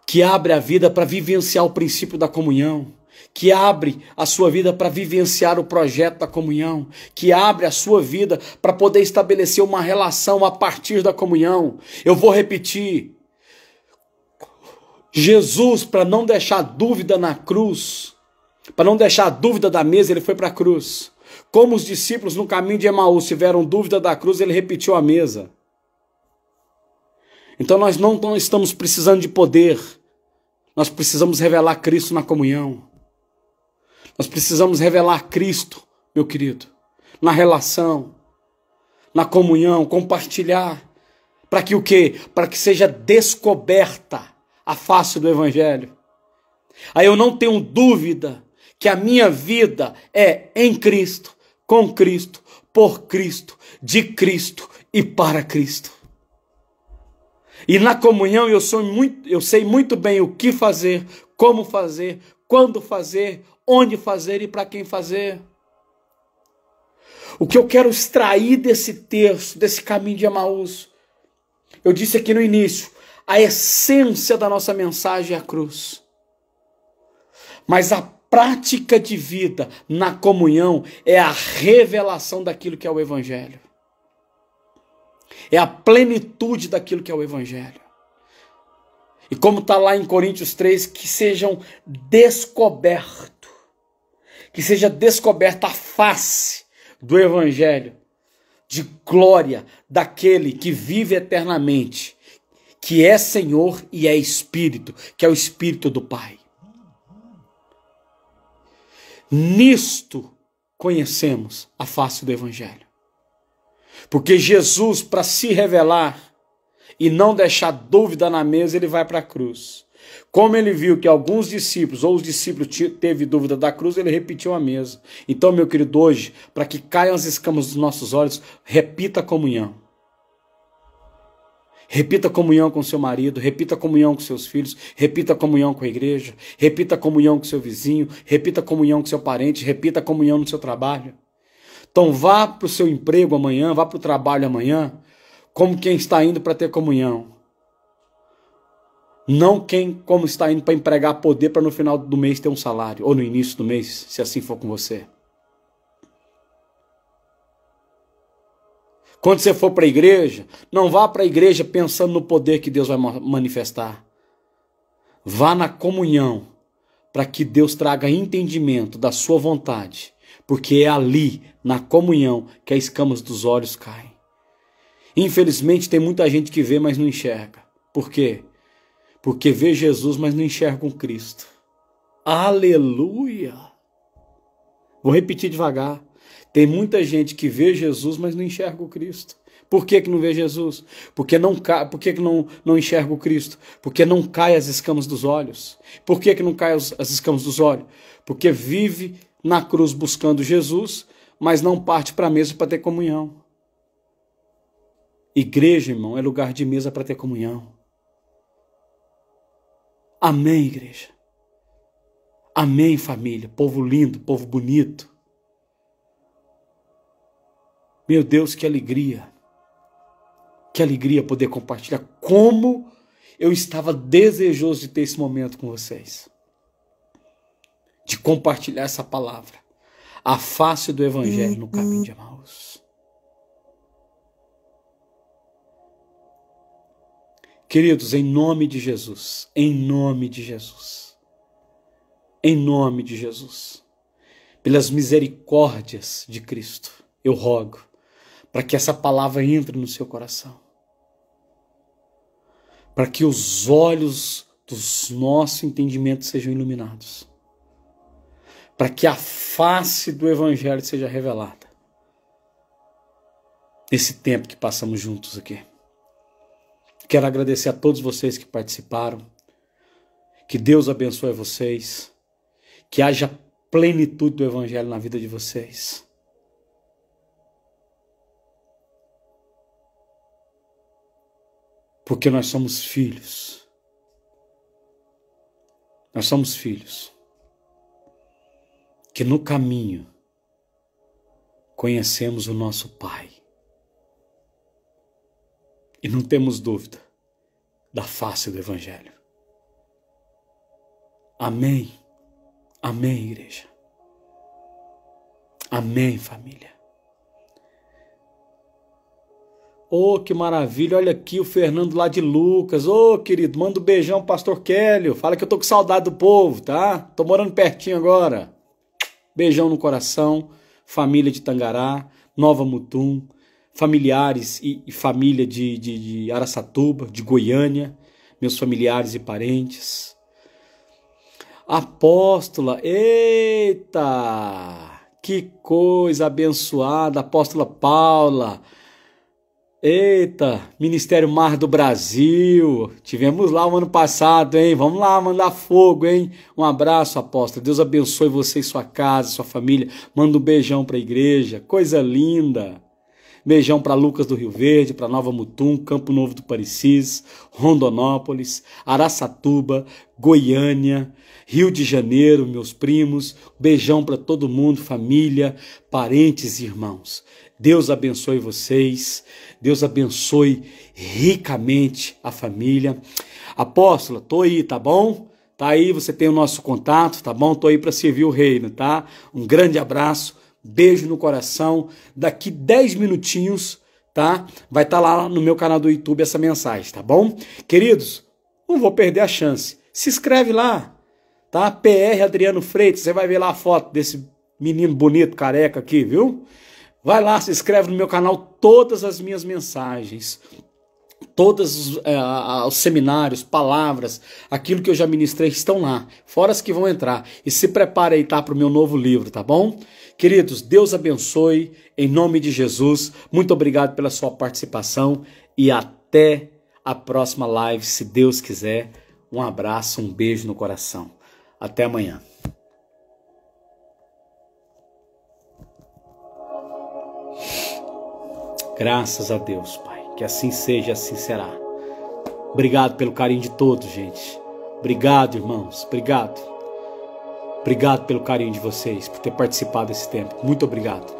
Speaker 1: Que abre a vida para vivenciar o princípio da comunhão, que abre a sua vida para vivenciar o projeto da comunhão, que abre a sua vida para poder estabelecer uma relação a partir da comunhão. Eu vou repetir. Jesus, para não deixar dúvida na cruz, para não deixar dúvida da mesa, ele foi para a cruz. Como os discípulos no caminho de Emaús tiveram dúvida da cruz, ele repetiu a mesa. Então nós não estamos precisando de poder. Nós precisamos revelar Cristo na comunhão. Nós precisamos revelar Cristo, meu querido, na relação, na comunhão, compartilhar. Para que o quê? Para que seja descoberta a face do Evangelho. Aí eu não tenho dúvida que a minha vida é em Cristo, com Cristo, por Cristo, de Cristo e para Cristo. E na comunhão eu sei muito bem o que fazer, como fazer, quando fazer, onde fazer e para quem fazer. O que eu quero extrair desse texto, desse caminho de Emaús, eu disse aqui no início, a essência da nossa mensagem é a cruz. Mas a prática de vida na comunhão é a revelação daquilo que é o Evangelho. É a plenitude daquilo que é o Evangelho. E como está lá em Coríntios 3, que sejam descobertos, que seja descoberta a face do Evangelho de glória daquele que vive eternamente, que é Senhor e é Espírito, que é o Espírito do Pai. Nisto conhecemos a face do Evangelho. Porque Jesus, para se revelar e não deixar dúvida na mesa, ele vai para a cruz. Como ele viu que alguns discípulos, ou os discípulos teve dúvida da cruz, ele repetiu a mesa. Então, meu querido, hoje, para que caiam as escamas dos nossos olhos, repita a comunhão. Repita a comunhão com seu marido, repita a comunhão com seus filhos, repita a comunhão com a igreja, repita a comunhão com seu vizinho, repita a comunhão com seu parente, repita a comunhão no seu trabalho. Então vá para o seu emprego amanhã, vá para o trabalho amanhã, como quem está indo para ter comunhão. Não como está indo para empregar poder para no final do mês ter um salário, ou no início do mês, se assim for com você. Quando você for para a igreja, não vá para a igreja pensando no poder que Deus vai manifestar. Vá na comunhão, para que Deus traga entendimento da sua vontade, porque é ali, na comunhão, que as escamas dos olhos caem. Infelizmente tem muita gente que vê, mas não enxerga. Por quê? Porque vê Jesus, mas não enxerga com Cristo. Aleluia! Vou repetir devagar. Tem muita gente que vê Jesus, mas não enxerga o Cristo. Por que não vê Jesus? Por que não enxerga o Cristo? Porque não cai as escamas dos olhos. Por que não cai as escamas dos olhos? Porque vive na cruz buscando Jesus, mas não parte para a mesa para ter comunhão. Igreja, irmão, é lugar de mesa para ter comunhão. Amém, igreja. Amém, família. Povo lindo, povo bonito. Meu Deus, que alegria. Que alegria poder compartilhar. Como eu estava desejoso de ter esse momento com vocês. De compartilhar essa palavra. A face do Evangelho no caminho de Emaús. Queridos, em nome de Jesus, em nome de Jesus, em nome de Jesus, pelas misericórdias de Cristo, eu rogo para que essa palavra entre no seu coração, para que os olhos dos nossos entendimentos sejam iluminados, para que a face do Evangelho seja revelada, nesse tempo que passamos juntos aqui. Quero agradecer a todos vocês que participaram. Que Deus abençoe vocês. Que haja plenitude do Evangelho na vida de vocês. Porque nós somos filhos. Nós somos filhos. Que no caminho conhecemos o nosso Pai. E não temos dúvida da face do Evangelho. Amém. Amém, igreja. Amém, família. Oh, que maravilha. Olha aqui o Fernando lá de Lucas. Oh, querido, manda um beijão, pastor Kélio. Fala que eu tô com saudade do povo, tá? Tô morando pertinho agora. Beijão no coração. Família de Tangará, Nova Mutum, familiares e família de Araçatuba, de Goiânia, meus familiares e parentes. Apóstola, eita, que coisa abençoada, apóstola Paula, eita, Ministério Mar do Brasil, tivemos lá o ano passado, hein? Vamos lá mandar fogo, hein? Um abraço, apóstola, Deus abençoe você e sua casa, sua família, manda um beijão para a igreja, coisa linda. Beijão para Lucas do Rio Verde, para Nova Mutum, Campo Novo do Parecis, Rondonópolis, Araçatuba, Goiânia, Rio de Janeiro, meus primos. Beijão para todo mundo, família, parentes e irmãos. Deus abençoe vocês. Deus abençoe ricamente a família. Apóstola, tô aí, tá bom? Tá aí, você tem o nosso contato, tá bom? Tô aí para servir o reino, tá? Um grande abraço. Beijo no coração. Daqui 10 minutinhos, tá? Vai estar lá no meu canal do YouTube essa mensagem, tá bom? Queridos, não vou perder a chance. Se inscreve lá, tá? PR Adriano Freitas, você vai ver lá a foto desse menino bonito, careca aqui, viu? Vai lá, se inscreve no meu canal, todas as minhas mensagens, todos os seminários, palavras, aquilo que eu já ministrei estão lá, fora as que vão entrar. E se prepare aí, tá? Para o meu novo livro, tá bom? Queridos, Deus abençoe, em nome de Jesus. Muito obrigado pela sua participação e até a próxima live, se Deus quiser. Um abraço, um beijo no coração. Até amanhã. Graças a Deus, Pai. Que assim seja, assim será. Obrigado pelo carinho de todos, gente. Obrigado, irmãos. Obrigado. Obrigado pelo carinho de vocês, por ter participado desse tempo. Muito obrigado.